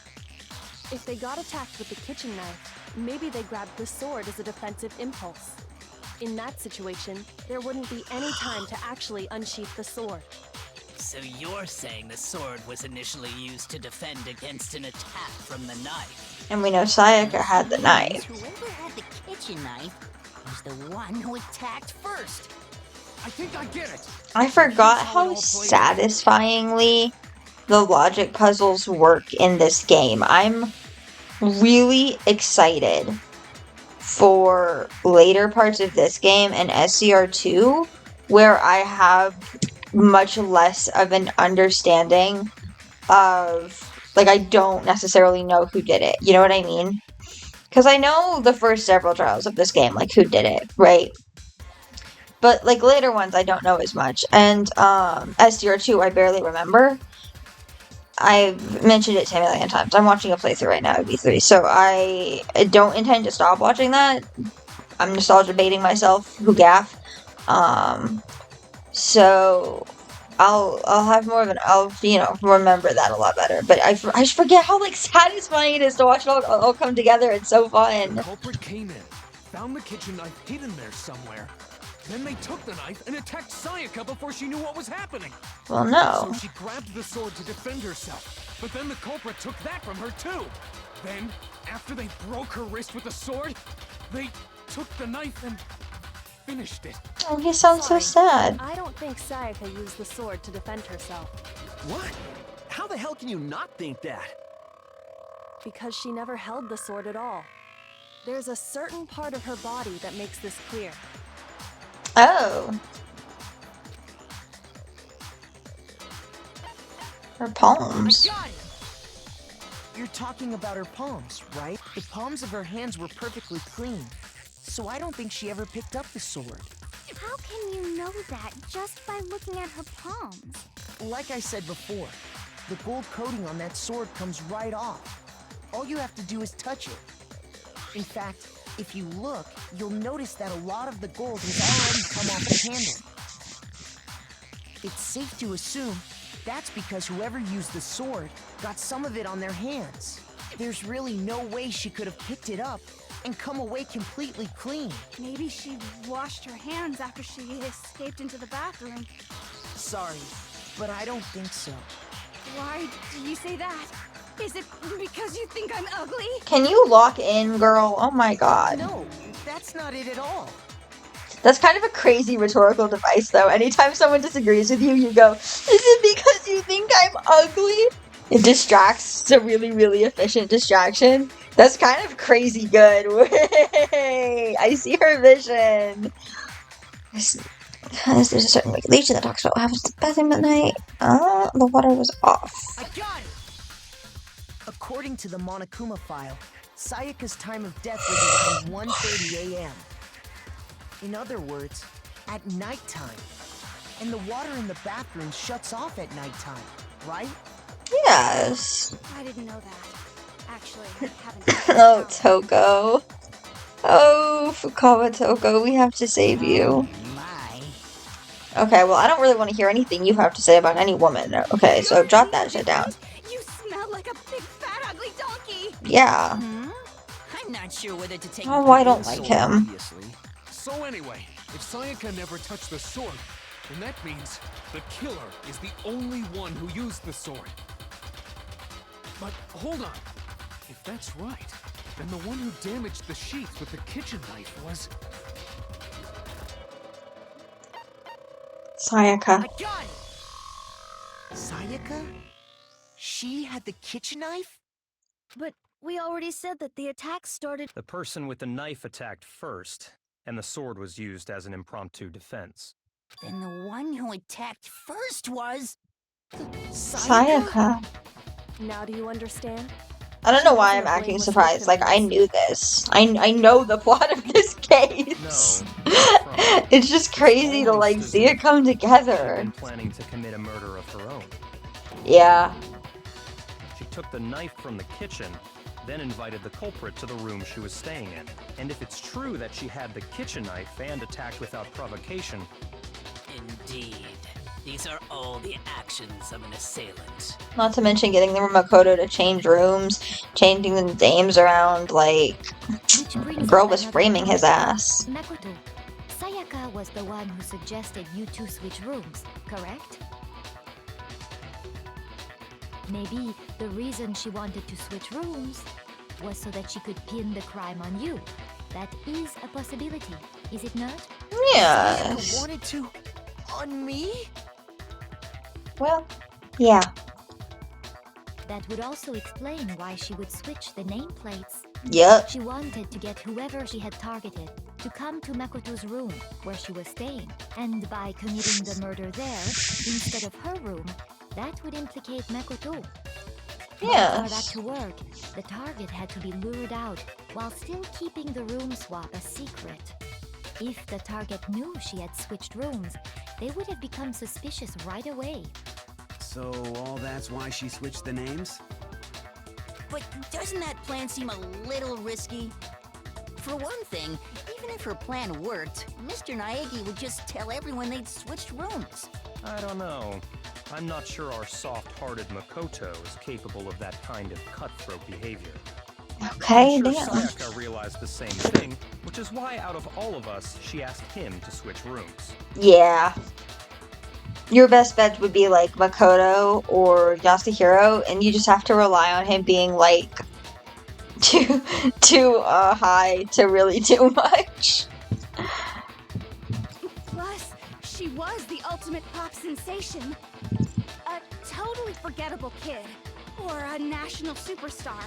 If they got attacked with the kitchen knife, maybe they grabbed the sword as a defensive impulse. In that situation, there wouldn't be any time to actually unsheath the sword. So you're saying the sword was initially used to defend against an attack from the knife? And we know Sayaka had the knife. Whoever had the kitchen knife was the one who attacked first. I think I get it. I forgot how satisfyingly the logic puzzles work in this game. I'm really excited for later parts of this game and SCR2, where I have much less of an understanding of, like, I don't necessarily know who did it. You know what I mean? Because I know the first several trials of this game, like, who did it, right? But, like, later ones, I don't know as much. And, SCR2, I barely remember. I've mentioned it 10 million times. I'm watching a playthrough right now of E3, so I don't intend to stop watching that. I'm nostalgia baiting myself, who gaff. So I'll have more of an, I'll, you know, remember that a lot better. But I just forget how, like, satisfying it is to watch it all come together. It's so fun. The culprit came in, found the kitchen knife hidden there somewhere. Then they took the knife and attacked Sayaka before she knew what was happening. Well, no. So she grabbed the sword to defend herself, but then the culprit took that from her too. Then, after they broke her wrist with the sword, they took the knife and finished it. Oh, he sounds so sad. I don't think Sayaka used the sword to defend herself. What? How the hell can you not think that? Because she never held the sword at all. There's a certain part of her body that makes this clear. Oh. Her palms. You're talking about her palms, right? The palms of her hands were perfectly clean. So I don't think she ever picked up the sword. How can you know that just by looking at her palms? Like I said before, the gold coating on that sword comes right off. All you have to do is touch it. In fact, if you look, you'll notice that a lot of the gold has already come off the handle. It's safe to assume That's because whoever used the sword got some of it on their hands. There's really no way she could have picked it up and come away completely clean. Maybe she washed her hands after she escaped into the bathroom. Sorry, but I don't think so. Why do you say that? Is it because you think I'm ugly? Can you lock in, girl? Oh my god. No, that's not it at all. That's kind of a crazy rhetorical device, though. Anytime someone disagrees with you, you go, is it because you think I'm ugly? It distracts. It's a really, really efficient distraction. That's kind of crazy good. Way, I see her vision. There's a certain regulation that talks about what happens to the bathroom at night. The water was off. I got it! According to the Monokuma file, Sayaka's time of death was around 1:30 a.m. In other words, at nighttime. And the water in the bathroom shuts off at nighttime, right? Yes. I didn't know that. Actually, I haven't. Oh, Toko. Oh, Fukawa Toko, we have to save you. Okay, well, I don't really want to hear anything you have to say about any woman. Okay, so drop that shit down. You smell like a big fat ugly donkey. Yeah. I'm not sure whether to take. Oh, I don't like him. So anyway, if Sayaka never touched the sword, then that means the killer is the only one who used the sword. But hold on. If that's right, then the one who damaged the sheath with the kitchen knife was... Sayaka. I got it! Sayaka? She had the kitchen knife? But we already said that the attack started. The person with the knife attacked first, and the sword was used as an impromptu defense. Then the one who attacked first was... Sayaka. Now do you understand? I don't know why I'm acting surprised. Like, I knew this. I know the plot of this case. No. It's just crazy to, like, see it come together. Been planning to commit a murder of her own. Yeah. She took the knife from the kitchen, then invited the culprit to the room she was staying in. And if it's true that she had the kitchen knife and attacked without provocation... Indeed. These are all the actions of an assailant. Not to mention getting the Makoto to change rooms, changing the names around, like... The girl was framing his ass. Makoto, Sayaka was the one who suggested you two switch rooms, correct? Maybe the reason she wanted to switch rooms was so that she could pin the crime on you. That is a possibility, is it not? Yes. Sayaka wanted to... on me? Well, yeah. That would also explain why she would switch the nameplates. Yep. She wanted to get whoever she had targeted to come to Makoto's room where she was staying. And by committing the murder there, instead of her room, that would implicate Makoto. Yes. Back to work, the target had to be lured out while still keeping the room swap a secret. If the target knew she had switched rooms, they would have become suspicious right away. So all that's why she switched the names? But doesn't that plan seem a little risky? For one thing, even if her plan worked, Mr. Naegi would just tell everyone they'd switched rooms. I don't know. I'm not sure our soft-hearted Makoto is capable of that kind of cutthroat behavior. Okay, I'm sure damn. Sayaka realized the same thing, which is why out of all of us, she asked him to switch rooms. Yeah. Your best bet would be like Makoto or Yasuhiro, and you just have to rely on him being like too high to really do much. Plus, she was the ultimate pop sensation. A totally forgettable kid. Or a national superstar.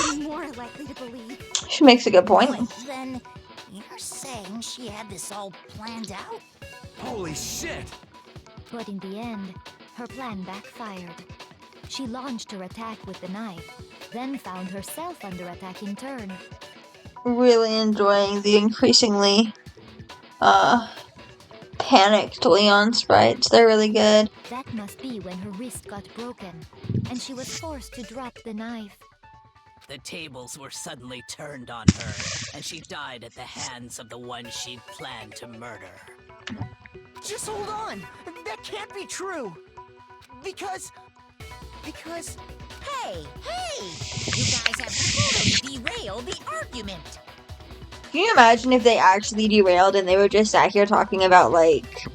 I'm more likely to believe. She makes a good point. Then you're saying she had this all planned out? Holy shit! But in the end, her plan backfired. She launched her attack with the knife, then found herself under attack in turn. Really enjoying the increasingly panicked Leon sprites. They're really good. That must be when her wrist got broken, and she was forced to drop the knife. The tables were suddenly turned on her, and she died at the hands of the one she'd planned to murder. Just hold on! That can't be true! Because... Hey! You guys have totally derailed the argument. Can you imagine if they actually derailed and they were just sat here talking about, like,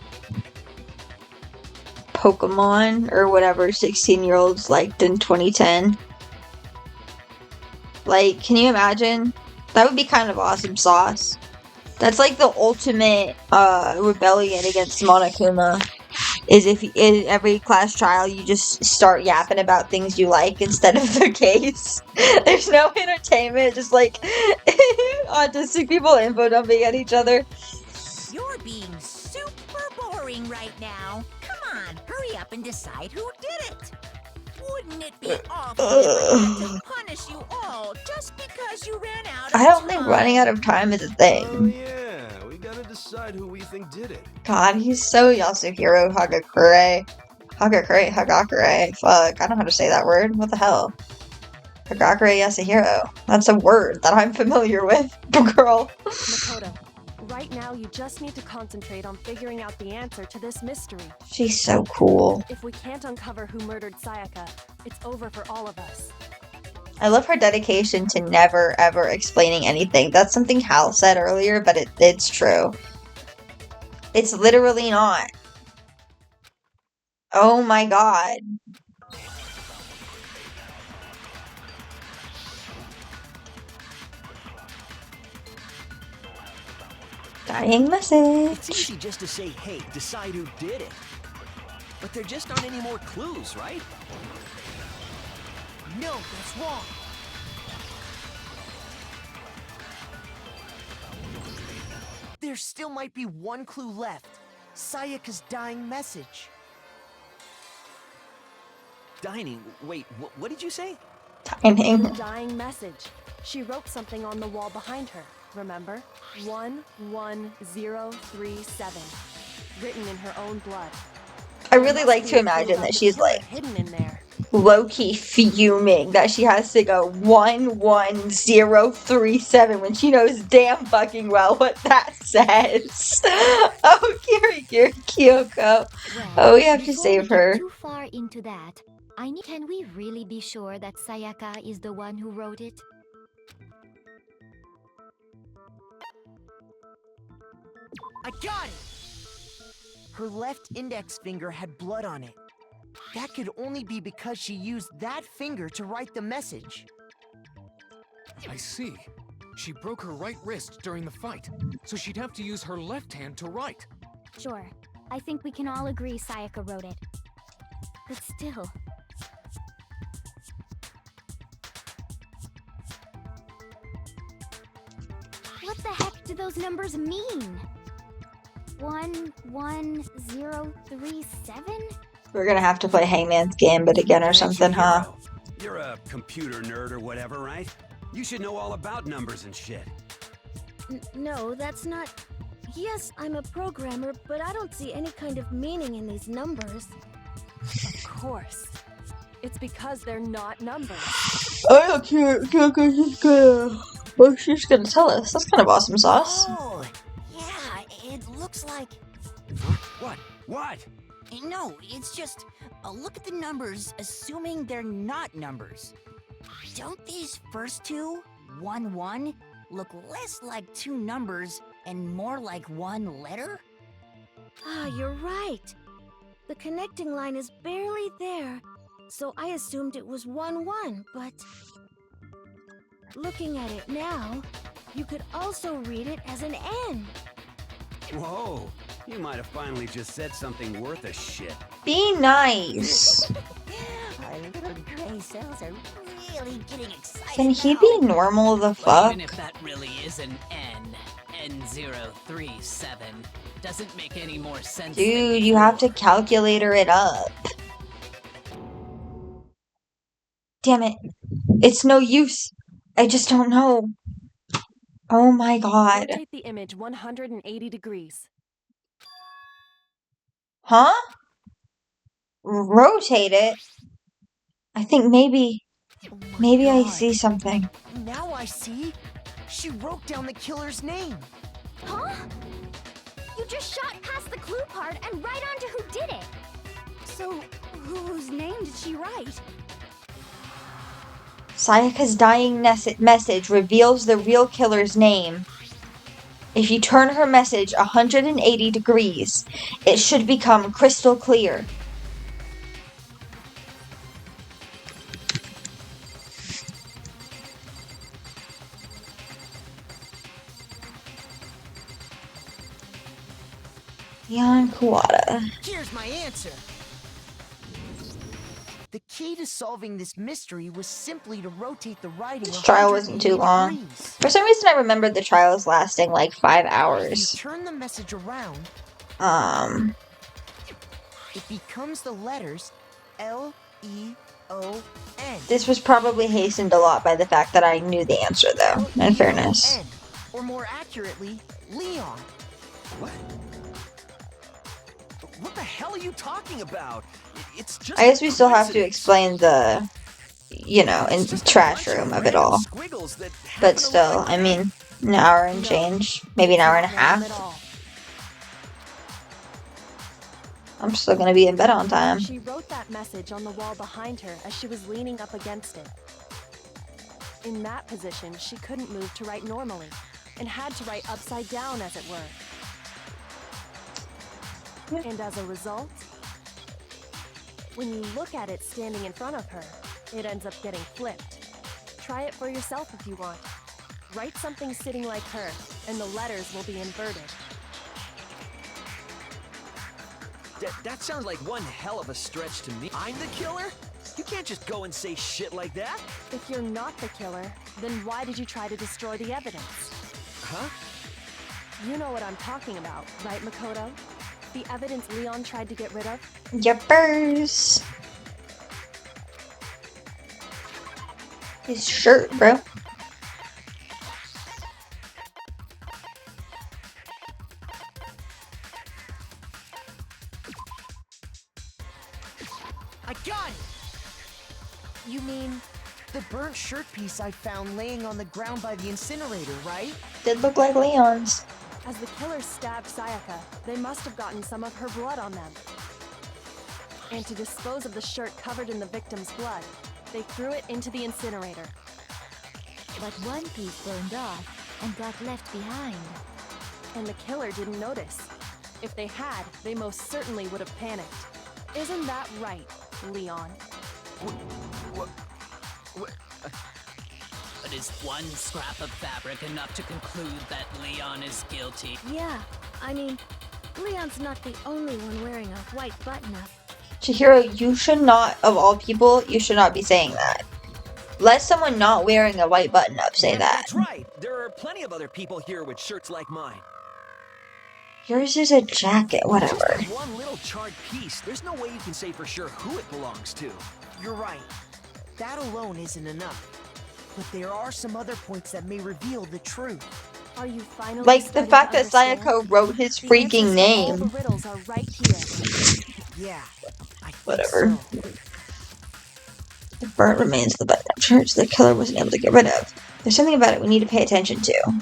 Pokemon or whatever 16-year-olds liked in 2010? Like, can you imagine? That would be kind of awesome sauce. That's like the ultimate rebellion against Monokuma. Is if in every class trial you just start yapping about things you like instead of the case. There's no entertainment, just like autistic people info dumping at each other. You're being super boring right now. Come on, hurry up and decide who did it. Wouldn't it be awful if I had to punish you all just because you ran out of time? I don't think running out of time is a thing. Oh yeah, we gotta decide who we think did it. God, he's so Yasuhiro Hagakure. Hagakure. Fuck, I don't know how to say that word. What the hell? Hagakure Yasuhiro. That's a word that I'm familiar with, girl. Makoto, right now you just need to concentrate on figuring out the answer to this mystery. She's so cool. If we can't uncover who murdered Sayaka, it's over for all of us. I love her dedication to never, ever explaining anything. That's something Hal said earlier, but it's true. It's literally not. Oh my god. Dying message. It's easy just to say, hey, decide who did it. But there just aren't any more clues, right? No, that's wrong. There still might be one clue left. Sayaka's dying message. Dining? Wait, what did you say? Dining. Dying message. She wrote something on the wall behind her, remember? 11037. Written in her own blood. I really like to imagine that she's like hidden in there. low-key fuming that she has to go 11037 when she knows damn fucking well what that says. Oh, Kyoko. Oh, we have to save her. Too far into that. Can we really be sure that Sayaka is the one who wrote it? I got it! Her left index finger had blood on it. That could only be because she used that finger to write the message. I see. She broke her right wrist during the fight, so she'd have to use her left hand to write. Sure. I think we can all agree Sayaka wrote it. But still... What the heck do those numbers mean? 11037? We're gonna have to play Hangman's Gambit again or something, huh? You're a computer nerd or whatever, right? You should know all about numbers and shit. No, that's not... Yes, I'm a programmer, but I don't see any kind of meaning in these numbers. Of course. It's because they're not numbers. Oh, well, she's gonna tell us. That's kind of awesome sauce. Oh, yeah, it looks like... What? What? No, it's just... look at the numbers, assuming they're not numbers. Don't these first two, 1-1, look less like two numbers and more like one letter? Ah, you're right. The connecting line is barely there, so I assumed it was 1-1, but... Looking at it now, you could also read it as an N. Whoa, you might have finally just said something worth a shit. Be nice. Our little gray cells are really getting excited. Can he be normal the Well, fuck? even if that really is an N037, doesn't make any more sense. Dude, you have to calculator it up. Damn it. It's no use. I just don't know. Oh my god. Rotate the image 180 degrees. Huh? Rotate it? I think maybe I see something. Now I see. She wrote down the killer's name. Huh? You just shot past the clue part and right onto who did it. So, Whose name did she write? Sayaka's dying message reveals the real killer's name. If you turn her message 180 degrees, it should become crystal clear. Leon Kawada. Here's my answer. The key to solving this mystery was simply to rotate the writing. This trial wasn't too long. Degrees. For some reason, I remembered the trials lasting like 5 hours. If you turn the message around, it becomes the letters L-E-O-N. This was probably hastened a lot by the fact that I knew the answer, though, in fairness. Or more accurately, Leon. What? What the hell are you talking about? It's just I guess we still have to explain the, in trash room of it all. But still, I mean, an hour and change, maybe an hour and a half. I'm still gonna be in bed on time. She wrote that message on the wall behind her as she was leaning up against it. In that position, she couldn't move to write normally, and had to write upside down, as it were. And as a result, when you look at it standing in front of her, it ends up getting flipped. Try it for yourself if you want. Write something sitting like her, and the letters will be inverted. That sounds like one hell of a stretch to me. I'm the killer? You can't just go and say shit like that. If you're not the killer, then why did you try to destroy the evidence? Huh? You know what I'm talking about, right, Makoto? The evidence Leon tried to get rid of? Yuppers. His shirt, bro. I got it! You mean the burnt shirt piece I found laying on the ground by the incinerator, right? Did look like Leon's. As the killer stabbed Sayaka, they must have gotten some of her blood on them. And to dispose of the shirt covered in the victim's blood, they threw it into the incinerator. But one piece burned off and got left behind. And the killer didn't notice. If they had, they most certainly would have panicked. Isn't that right, Leon? What? But is one scrap of fabric enough to conclude that Leon is guilty? Yeah, I mean, Leon's not the only one wearing a white button-up. Chihiro, you should not, of all people, you should not be saying that. Let someone not wearing a white button-up say that. That's right. There are plenty of other people here with shirts like mine. Yours is a jacket, whatever. Just one little charred piece. There's no way you can say for sure who it belongs to. You're right. That alone isn't enough. But there are some other points that may reveal the truth. Are you finally like the fact that Sayako wrote his freaking name. All the riddles are right here. Yeah. Whatever. The burnt remains of the button-up shirts the killer wasn't able to get rid of. There's something about it we need to pay attention to.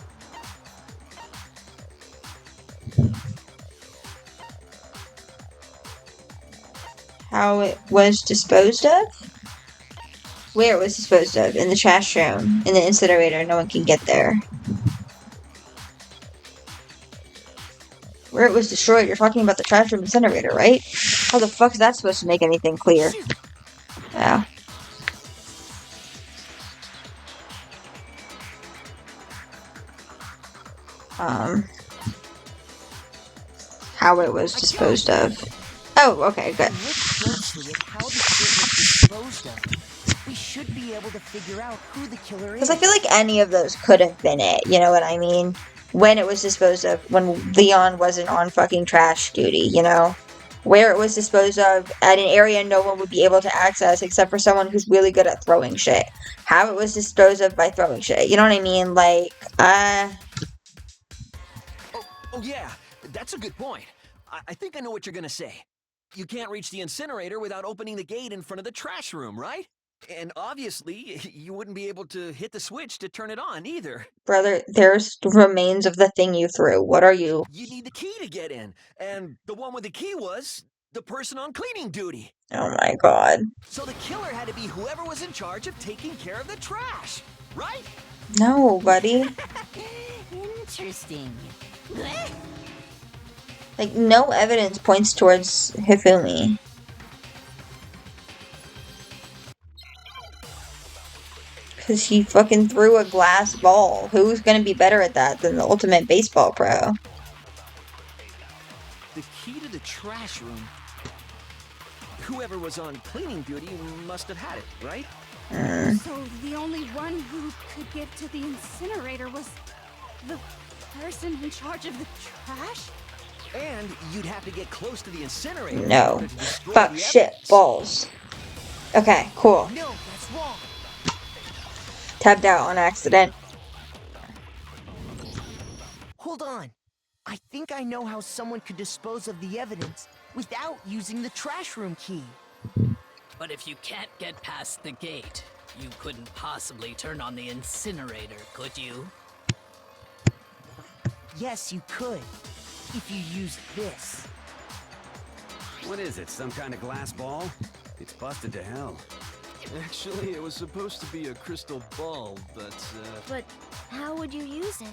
How it was disposed of? Where it was disposed of. In the trash room. In the incinerator. No one can get there. Where it was destroyed. You're talking about the trash room incinerator, right? How the fuck is that supposed to make anything clear? Yeah. How it was disposed of. Oh, okay, good. Look closely at how the shit was disposed of. We should be able to figure out who the killer is. Because I feel like any of those could have been it, you know what I mean? When it was disposed of, when Leon wasn't on fucking trash duty, you know? Where it was disposed of, at an area no one would be able to access except for someone who's really good at throwing shit. How it was disposed of by throwing shit, you know what I mean? Like, Oh yeah, that's a good point. I think I know what you're gonna say. You can't reach the incinerator without opening the gate in front of the trash room, right? And obviously, you wouldn't be able to hit the switch to turn it on either. Brother, there's remains of the thing you threw. What are you? You need the key to get in, and the one with the key was The person on cleaning duty. Oh my god. So the killer had to be whoever was in charge of taking care of the trash, right? No, buddy. Interesting. Like, no evidence points towards Hifumi. Because he fucking threw a glass ball. Who's gonna be better at that than the ultimate baseball pro? The key to the trash room. Whoever was on cleaning duty must have had it, right? So the only one who could get to the incinerator was the person in charge of the trash? And you'd have to get close to the incinerator. No. in order to destroy Fuck, the shit, evidence. balls. Okay, cool. No, that's wrong. Tapped out on accident. Hold on. I think I know how someone could dispose of the evidence without using the trash room key. But if you can't get past the gate, you couldn't possibly turn on the incinerator, could you? Yes, you could. If you used this. What is it, some kind of glass ball? It's busted to hell. Actually, it was supposed to be a crystal ball, but, But how would you use it?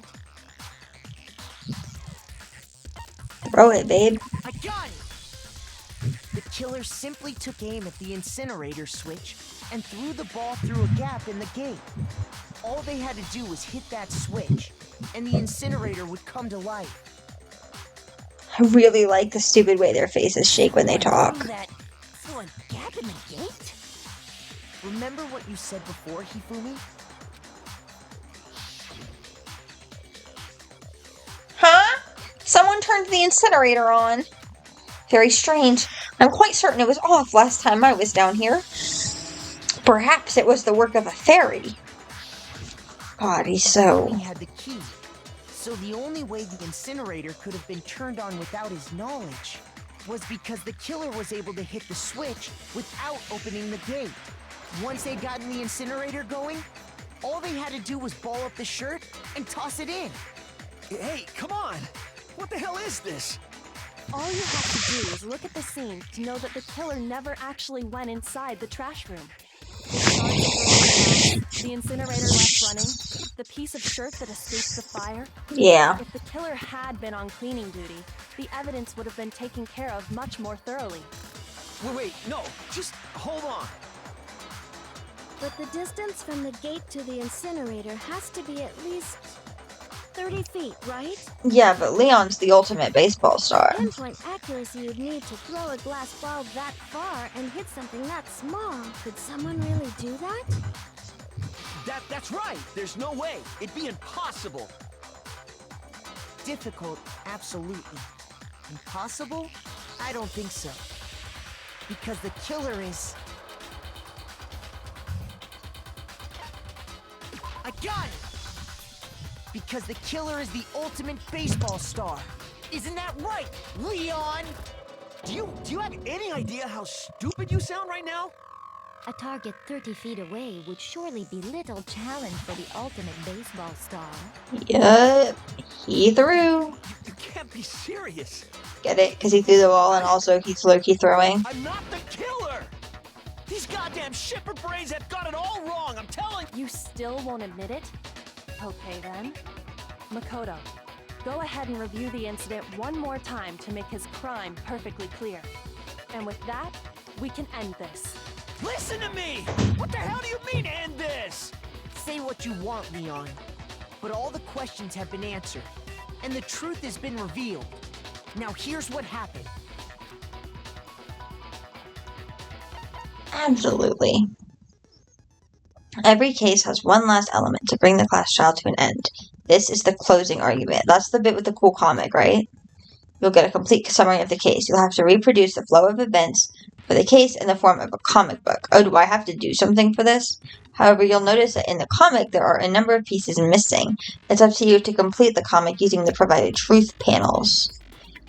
Throw it, babe. I got it! The killer simply took aim at the incinerator switch and threw the ball through a gap in the gate. All they had to do was hit that switch, and the incinerator would come to life. I really like the stupid way their faces shake when they talk. Through a gap in the gate? Remember what you said before, Hifumi? Huh? Someone turned the incinerator on. Very strange. I'm quite certain it was off last time I was down here. Perhaps it was the work of a fairy. God, he's so... Hifumi had the key, so the only way the incinerator could have been turned on without his knowledge was because the killer was able to hit the switch without opening the gate. Once they'd gotten the incinerator going, all they had to do was ball up the shirt and toss it in. Hey, come on! What the hell is this? All you have to do is look at the scene to know that the killer never actually went inside the trash room. The shards of broken glass, the incinerator left running, the piece of shirt that escaped the fire. Yeah. If the killer had been on cleaning duty, the evidence would have been taken care of much more thoroughly. Wait, no, just hold on. But the distance from the gate to the incinerator has to be at least 30 feet, right? Yeah, but Leon's the ultimate baseball star. Pinpoint accuracy you'd need to throw a glass ball that far and hit something that small. Could someone really do that? That's right. There's no way. It'd be impossible. Difficult, absolutely. Impossible? I don't think so. Because the killer is... I got it! Because the killer is the ultimate baseball star. Isn't that right, Leon? Do you have any idea how stupid you sound right now? A target 30 feet away would surely be little challenge for the ultimate baseball star. Yup. He threw. You can't be serious. Get it? Because he threw the ball and also he's low-key throwing. I'm not the killer! These goddamn shipper brains have got it all wrong, I'm telling you! You still won't admit it? Okay then. Makoto, go ahead and review the incident one more time to make his crime perfectly clear. And with that, we can end this. Listen to me! What the hell do you mean, end this? Say what you want, Leon. But all the questions have been answered, and the truth has been revealed. Now here's what happened. Absolutely. Every case has one last element to bring the class trial to an end. This is the closing argument. That's the bit with the cool comic, right? You'll get a complete summary of the case. You'll have to reproduce the flow of events for the case in the form of a comic book. Oh, do I have to do something for this? However, you'll notice that in the comic there are a number of pieces missing. It's up to you to complete the comic using the provided truth panels.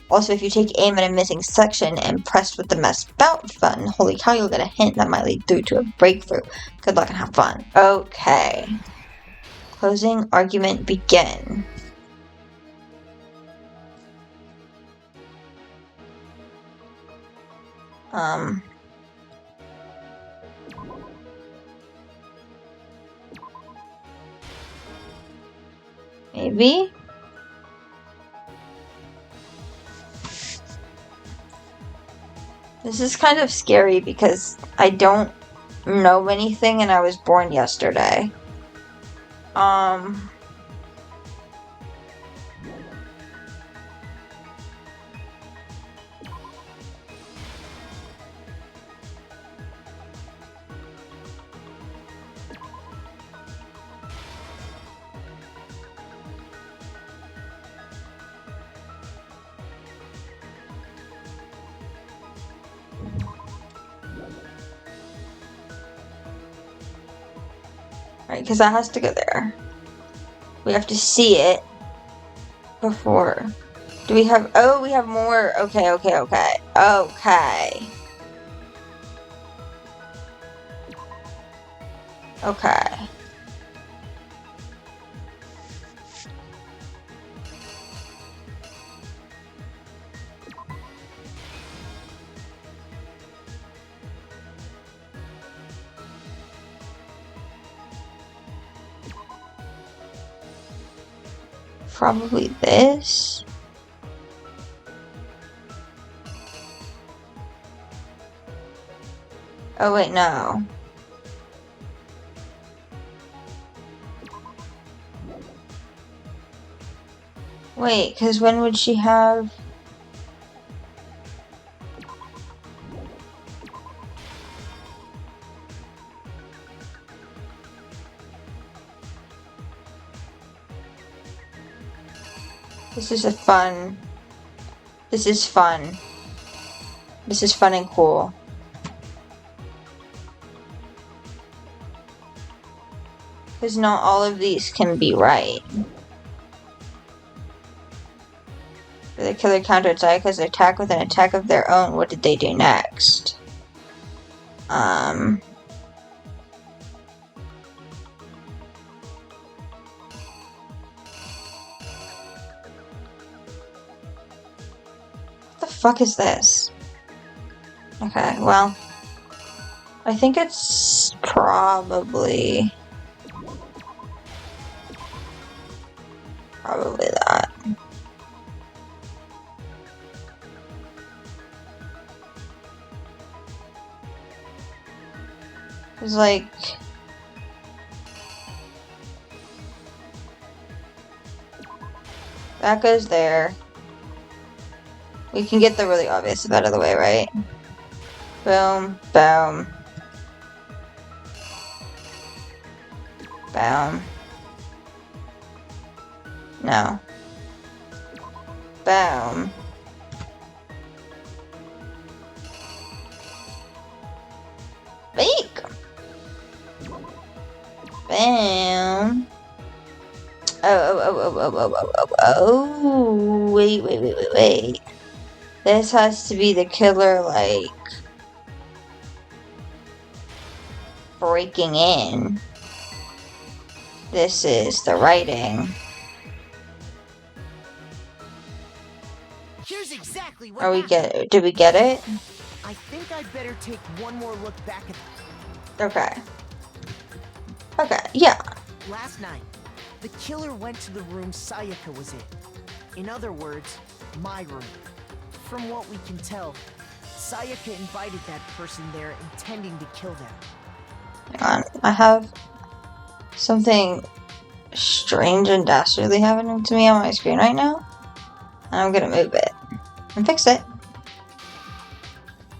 Also, if you take aim at a missing section and press with the mess about button, holy cow, you'll get a hint that might lead through to a breakthrough. Good luck and have fun. Okay. Closing argument begin. Maybe? This is kind of scary because I don't know anything and I was born yesterday. Right, because that has to go there. We have to see it before. Do we have... Oh, we have more. Okay. Okay. Probably this. Oh wait, no. Wait, because when would she have... This is fun. This is fun. This is fun and cool. Because not all of these can be right. The killer countered Sayaka's attack with an attack of their own. What did they do next? What the fuck is this? Okay, well, I think it's probably that. It's like... That goes there. We can get the really obvious stuff out of the way, right? Boom, boom. Boom. No. Boom. Bake. Bam. Oh, wait. This has to be the killer, like, breaking in. This is the writing. Here's exactly what Did we get it? I think I'd better take one more look back at... Okay, yeah. Last night, the killer went to the room Sayaka was in. In other words, my room. From what we can tell, Sayaka invited that person there intending to kill them. Hang on, I have something strange and dastardly happening to me on my screen right now. And I'm gonna move it and fix it.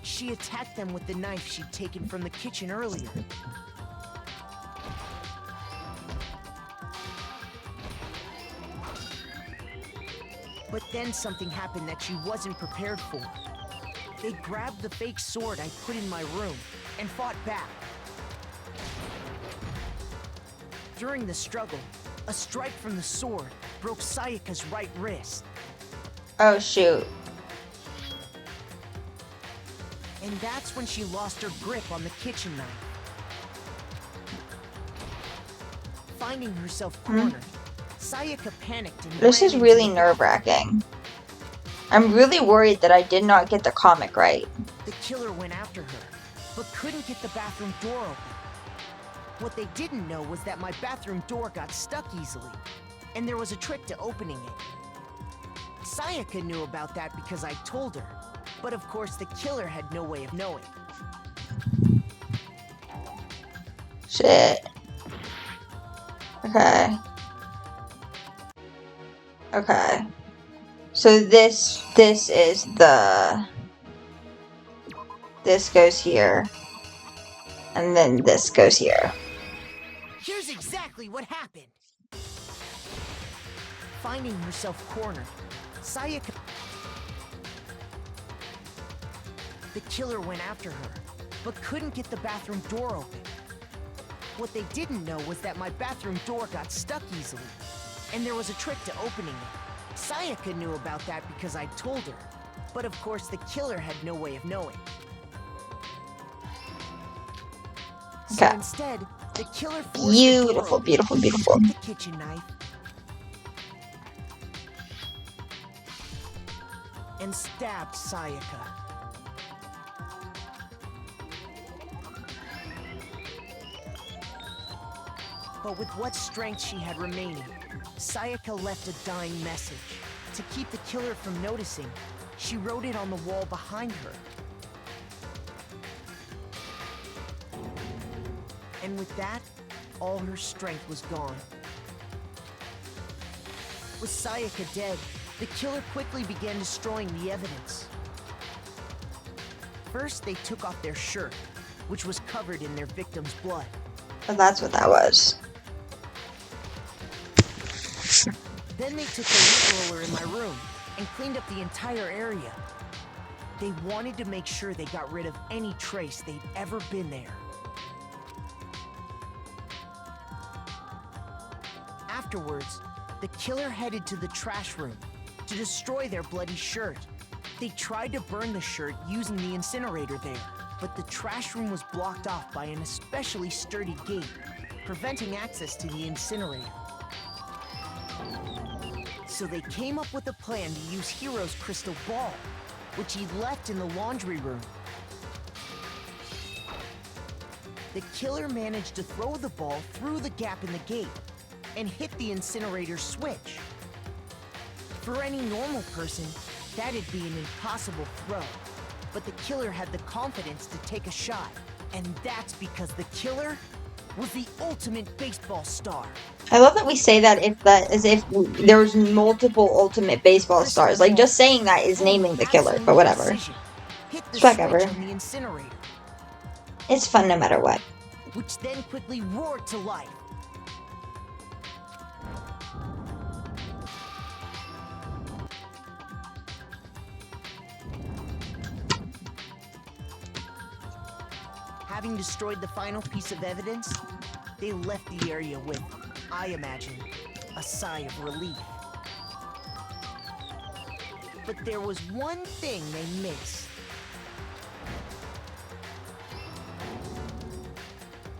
She attacked them with the knife she'd taken from the kitchen earlier. But then something happened that she wasn't prepared for. They grabbed the fake sword I put in my room and fought back. During the struggle, a strike from the sword broke Sayaka's right wrist. Oh shoot. And that's when she lost her grip on the kitchen knife. Finding herself cornered, Sayaka panicked and This is really nerve-wracking. I'm really worried that I did not get the comic right. The killer went after her, but couldn't get the bathroom door open. What they didn't know was that my bathroom door got stuck easily, and there was a trick to opening it. Sayaka knew about that because I told her, but of course the killer had no way of knowing. Shit. Okay. Okay. So this is the... This goes here. And then this goes here. Here's exactly what happened. Finding herself cornered, Sayaka... The killer went after her, but couldn't get the bathroom door open. What they didn't know was that my bathroom door got stuck easily, and there was a trick to opening it. Sayaka knew about that because I told her, but of course the killer had no way of knowing. So Okay. instead, the killer forced Beautiful, beautiful, beautiful. the kitchen knife and stabbed Sayaka. But with what strength she had remaining, Sayaka left a dying message. To keep the killer from noticing, she wrote it on the wall behind her. And with that, all her strength was gone. With Sayaka dead, the killer quickly began destroying the evidence. First, they took off their shirt, which was covered in their victim's blood. Oh, that's what that was. Then they took the lint roller in my room and cleaned up the entire area. They wanted to make sure they got rid of any trace they'd ever been there. Afterwards, the killer headed to the trash room to destroy their bloody shirt. They tried to burn the shirt using the incinerator there, but the trash room was blocked off by an especially sturdy gate, preventing access to the incinerator. So they came up with a plan to use Hiro's crystal ball, which he left in the laundry room. The killer managed to throw the ball through the gap in the gate and hit the incinerator switch. For any normal person, that'd be an impossible throw, but the killer had the confidence to take a shot, and that's because the killer was the ultimate baseball star. I love that we say that as if there was multiple ultimate baseball stars. Like, just saying that is naming the killer, but whatever. Hit the It's whatever. switch on the incinerator, It's fun no matter what. which then quickly roared to life. Having destroyed the final piece of evidence, they left the area with, I imagine, a sigh of relief. But there was one thing they missed.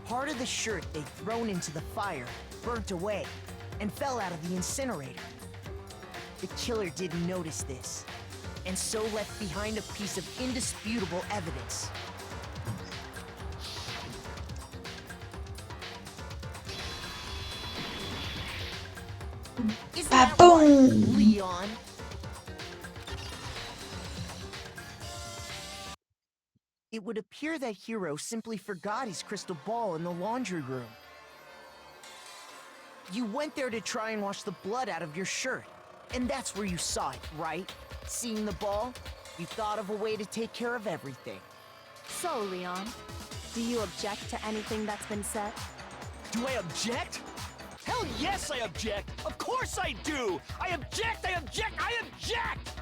Part of the shirt they'd thrown into the fire burnt away and fell out of the incinerator. The killer didn't notice this, and so left behind a piece of indisputable evidence. Isn't that right, Ba-boom! Leon? It would appear that Hiro simply forgot his crystal ball in the laundry room. You went there to try and wash the blood out of your shirt, and that's where you saw it, right? Seeing the ball, you thought of a way to take care of everything. So, Leon, do you object to anything that's been said? Do I object? Hell yes, I object! Of course I do! I object! I object! I object!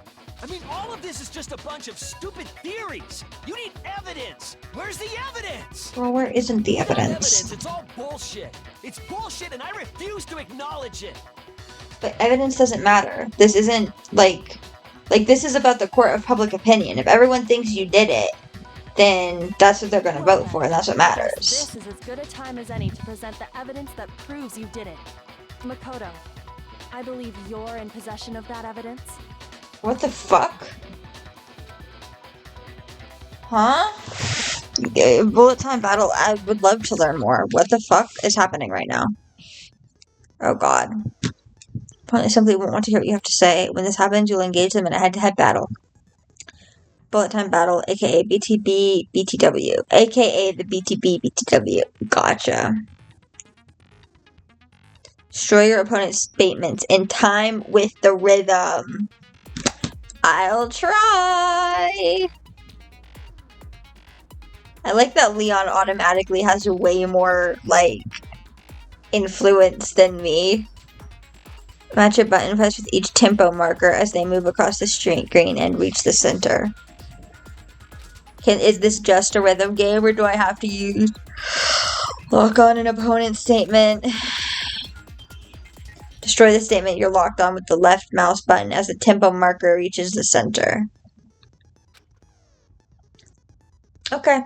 I mean, all of this is just a bunch of stupid theories! You need evidence! Where's the evidence? Well, where isn't the Without evidence? It's all bullshit! It's bullshit and I refuse to acknowledge it! But evidence doesn't matter. This isn't, like, this is about the court of public opinion. If everyone thinks you did it, then that's what they're going to vote for, and that's what matters. This is as good a time as any to present the evidence that proves you did it. Makoto, I believe you're in possession of that evidence. What the fuck? Huh? Bullet time battle. I would love to learn more. What the fuck is happening right now? Oh god. Opponent simply won't want to hear what you have to say. When this happens, you'll engage them in a head-to-head battle. Bullet time battle, aka BTB BTW, aka the BTB BTW. Gotcha. Destroy your opponent's statements in time with the rhythm. I'll try. I like that Leon automatically has way more, like, influence than me. Match a button press with each tempo marker as they move across the screen and reach the center. Is this just a rhythm game, or do I have to use lock on an opponent's statement? Destroy the statement you're locked on with the left mouse button as the tempo marker reaches the center. Okay.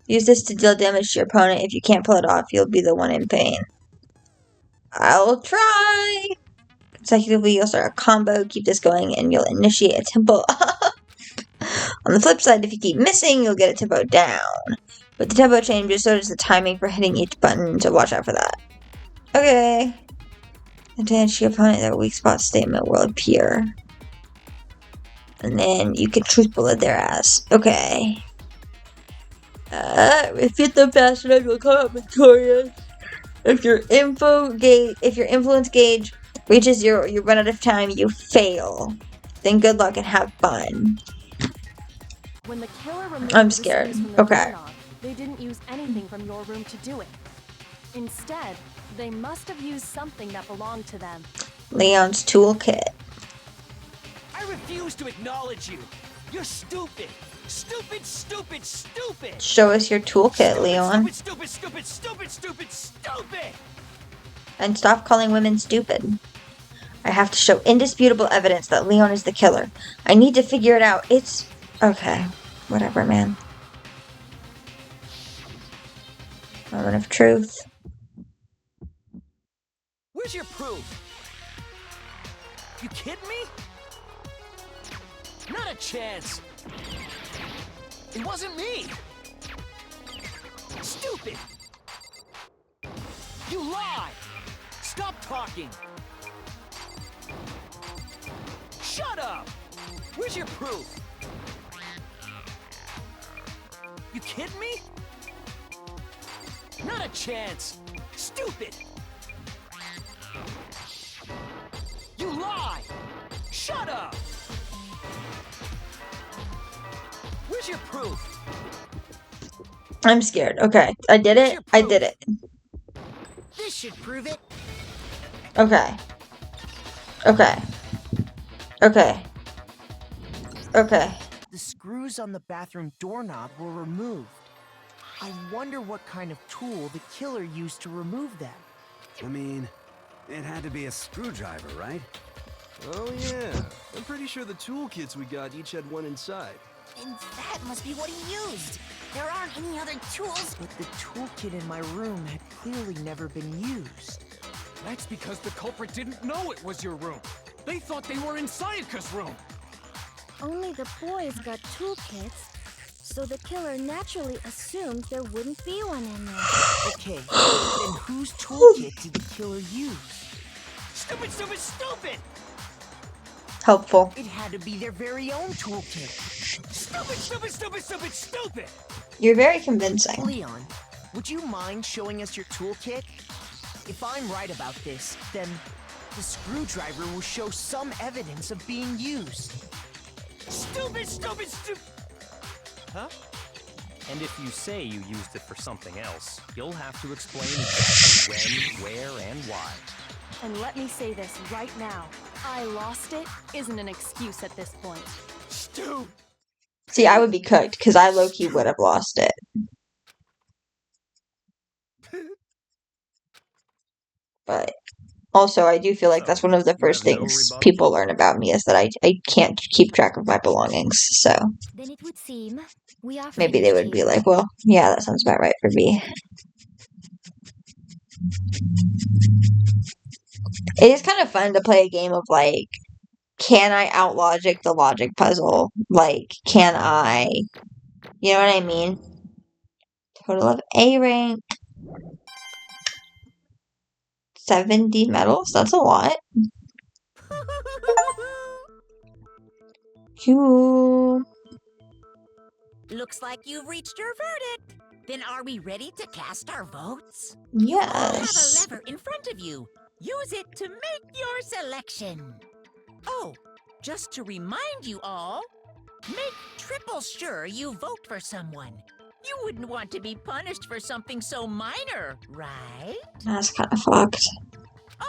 Use this to deal damage to your opponent. If you can't pull it off, you'll be the one in pain. I'll try! Consecutively, you'll start a combo, keep this going, and you'll initiate a tempo up. On the flip side, if you keep missing, you'll get a tempo down. But the tempo changes, so does the timing for hitting each button, so watch out for that. Okay. Advantage your opponent, their weak spot statement will appear. And then you can truth bullet their ass. Okay. If you hit them fast enough, you'll come out victorious. If your influence gauge reaches your run out of time, you fail. Then good luck and have fun. When the killer removed I'm the scared. screws from the Okay. doorknob, they didn't use anything from your room to do it. Instead, they must have used something that belonged to them. Leon's toolkit. I refuse to acknowledge you. You're stupid. Stupid, stupid, stupid. Show us your toolkit, Stupid, Leon. Stupid, stupid, stupid, stupid, stupid. And stop calling women stupid. I have to show indisputable evidence that Leon is the killer. I need to figure it out. It's... okay. Whatever, man. Moment of truth. Where's your proof? You kidding me? Not a chance. It wasn't me. Stupid. You lie. Stop talking. Shut up. Where's your proof? You kidding me? Not a chance. Stupid. You lie. Shut up. Where's your proof? I'm scared. Okay. I did it. I did it. This should prove it. Okay. Okay. Okay. Okay. The screws on the bathroom doorknob were removed. I wonder what kind of tool the killer used to remove them. I mean, it had to be a screwdriver, right? Oh yeah, I'm pretty sure the toolkits we got each had one inside. And that must be what he used. There aren't any other tools. But the toolkit in my room had clearly never been used. That's because the culprit didn't know it was your room. They thought they were in Sayaka's room. Only the boys got toolkits, so the killer naturally assumed there wouldn't be one in there. Okay, then whose toolkit did the killer use? Stupid, stupid, stupid! Helpful. It had to be their very own toolkit. Stupid, stupid, stupid, stupid, stupid! You're very convincing. Leon, would you mind showing us your toolkit? If I'm right about this, then the screwdriver will show some evidence of being used. Stupid, stupid, stupid! Huh? And if you say you used it for something else, you'll have to explain exactly when, where, and why. And let me say this right now. I lost it isn't an excuse at this point. Stu! See, I would be cooked, because I low-key would have lost it. But also, I do feel like that's one of the first things people learn about me, is that I can't keep track of my belongings, so... Then it would seem we are maybe they would be like, well, yeah, that sounds about right for me. It is kind of fun to play a game of, like, can I out-logic the logic puzzle? Like, can I You know what I mean? Total of A rank. 70 medals? That's a lot. Cool. Looks like you've reached your verdict. Then are we ready to cast our votes? Yes. You all have a lever in front of you. Use it to make your selection. Oh, just to remind you all, make triple sure you vote for someone. You wouldn't want to be punished for something so minor, right? That's kind of fucked.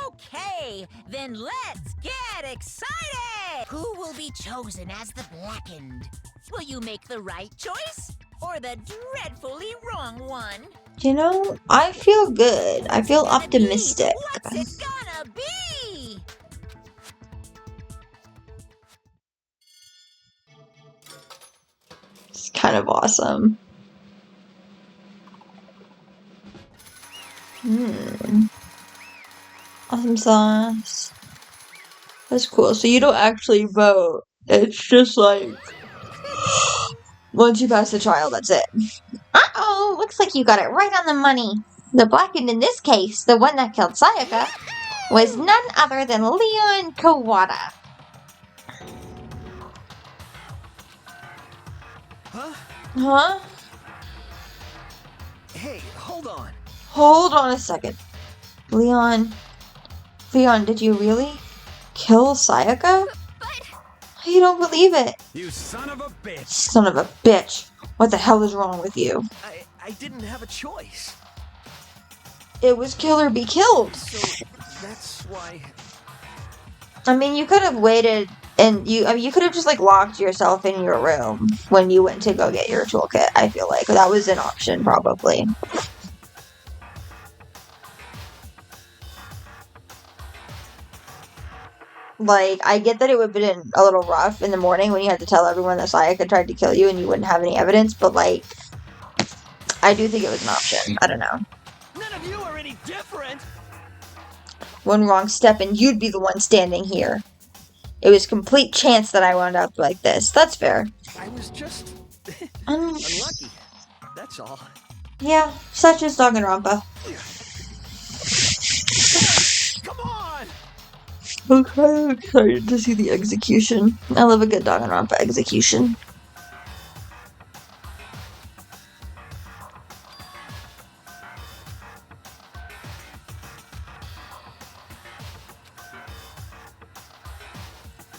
Okay, then let's get excited! Who will be chosen as the Blackened? Will you make the right choice or the dreadfully wrong one? You know, I feel good. I feel optimistic. What's it gonna be? It's kind of awesome. Awesome sauce. That's cool. So you don't actually vote. It's just like once you pass the trial, that's it. Uh-oh, looks like you got it right on the money. The Blackened in this case, the one that killed Sayaka, was none other than Leon Kawada. Huh? Huh? Hey, hold on. Hold on a second. Leon, did you really kill Sayaka? I don't believe it. You son of a bitch. Son of a bitch. What the hell is wrong with you? I didn't have a choice. It was kill or be killed. So that's why. I mean, you could have waited and you could have just like locked yourself in your room when you went to go get your toolkit. I feel like that was an option probably. Like, I get that it would have been a little rough in the morning when you had to tell everyone that Sayaka tried to kill you and you wouldn't have any evidence, but like, I do think it was an option. I don't know. None of you are any different. One wrong step and you'd be the one standing here. It was complete chance that I wound up like this. That's fair. I was just unlucky. That's all. Yeah, such is danganronpa. Come on! I'm kind of excited to see the execution. I love a good danganronpa execution.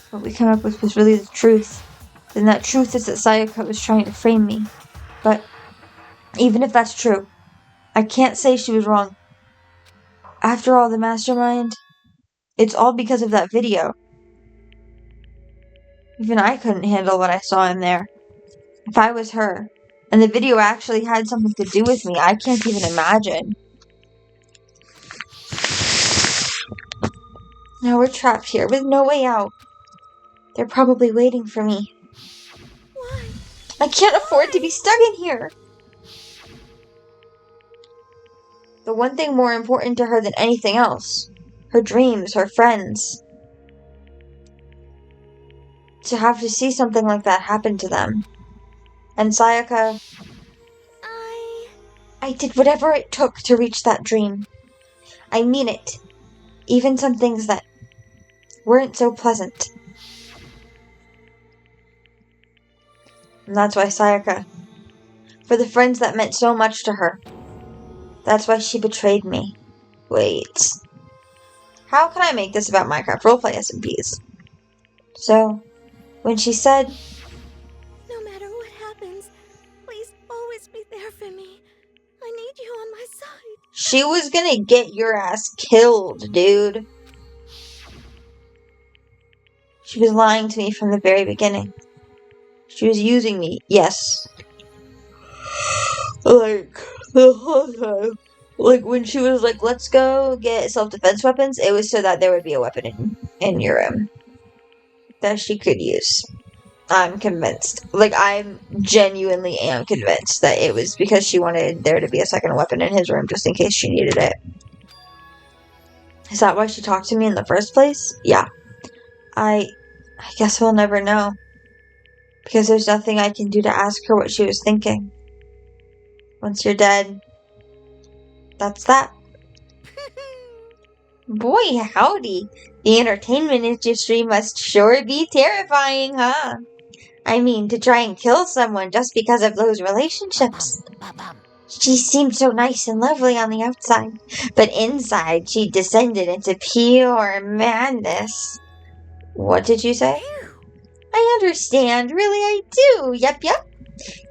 What we come up with was really the truth. Then that truth is that Sayaka was trying to frame me. But even if that's true, I can't say she was wrong. After all, the mastermind, it's all because of that video. Even I couldn't handle what I saw in there. If I was her, and the video actually had something to do with me, I can't even imagine. Now we're trapped here with no way out. They're probably waiting for me. Why? I can't afford to be stuck in here. The one thing more important to her than anything else. Her dreams, her friends. To have to see something like that happen to them. And Sayaka... I did whatever it took to reach that dream. I mean it. Even some things that weren't so pleasant. And that's why Sayaka... For the friends that meant so much to her. That's why she betrayed me. Wait. How can I make this about Minecraft roleplay SMPs? So, when she said... No matter what happens, please always be there for me. I need you on my side. She was gonna get your ass killed, dude. She was lying to me from the very beginning. She was using me, yes. Like, the whole time. Like, when she was like, let's go get self-defense weapons, it was so that there would be a weapon in your room. That she could use. I'm convinced. Like, I genuinely am convinced that it was because she wanted there to be a second weapon in his room just in case she needed it. Is that why she talked to me in the first place? Yeah. I guess we'll never know. Because there's nothing I can do to ask her what she was thinking. Once you're dead, that's that. Boy, howdy. The entertainment industry must sure be terrifying, huh? I mean, to try and kill someone just because of those relationships. She seemed so nice and lovely on the outside, but inside she descended into pure madness. What did you say? I understand, really I do. Yep.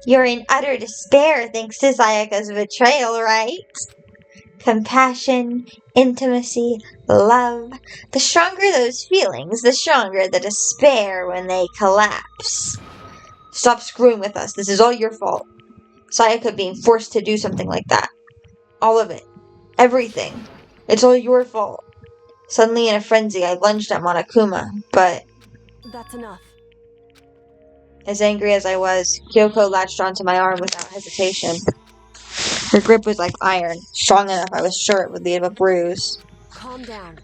You're in utter despair thanks to Sayaka's betrayal, right? Compassion, intimacy, love. The stronger those feelings, the stronger the despair when they collapse. Stop screwing with us. This is all your fault. Sayaka being forced to do something like that. All of it. Everything. It's all your fault. Suddenly in a frenzy, I lunged at Monokuma, but... That's enough. As angry as I was, Kyoko latched onto my arm without hesitation. Her grip was like iron, strong enough I was sure it would leave a bruise. Calm down.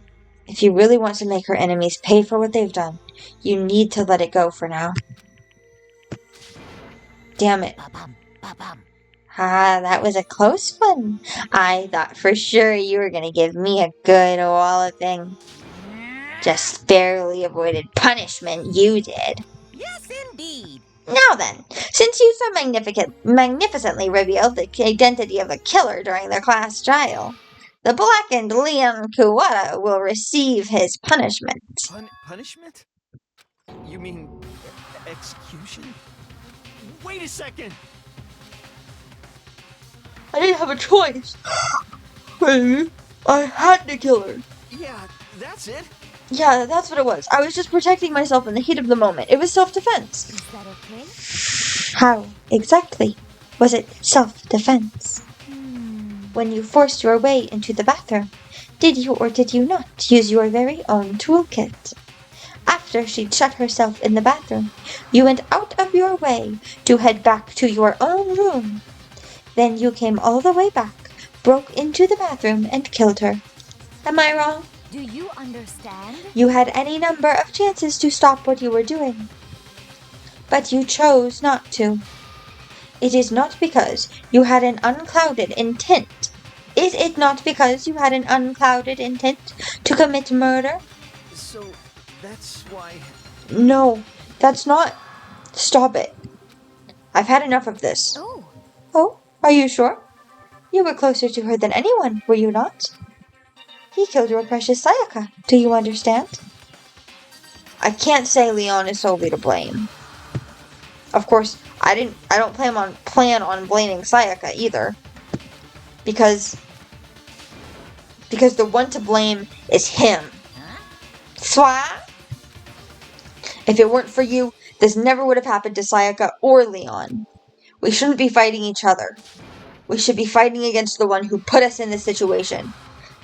If you really want to make her enemies pay for what they've done, you need to let it go for now. Damn it. That was a close one. I thought for sure you were gonna give me a good walloping. Just barely avoided punishment, you did. Yes, indeed. Now then, since you so magnificently revealed the identity of the killer during the class trial, the blackened Leon Kuwata will receive his punishment. Punishment? You mean execution? Wait a second! I didn't have a choice. I had to kill her. Yeah, that's it. Yeah, that's what it was. I was just protecting myself in the heat of the moment. It was self-defense. Is that okay? How exactly was it self-defense? When you forced your way into the bathroom, did you or did you not use your very own toolkit? After she'd shut herself in the bathroom, you went out of your way to head back to your own room. Then you came all the way back, broke into the bathroom, and killed her. Am I wrong? Do you understand? You had any number of chances to stop what you were doing. But you chose not to. It is not because you had an unclouded intent. Is it not because you had an unclouded intent to commit murder? So, that's why... No, that's not... Stop it. I've had enough of this. Oh, are you sure? You were closer to her than anyone, were you not? He killed your precious Sayaka. Do you understand? I can't say Leon is solely to blame. Of course, I don't plan on blaming Sayaka either. Because the one to blame is him. Swa? If it weren't for you, this never would have happened to Sayaka or Leon. We shouldn't be fighting each other. We should be fighting against the one who put us in this situation.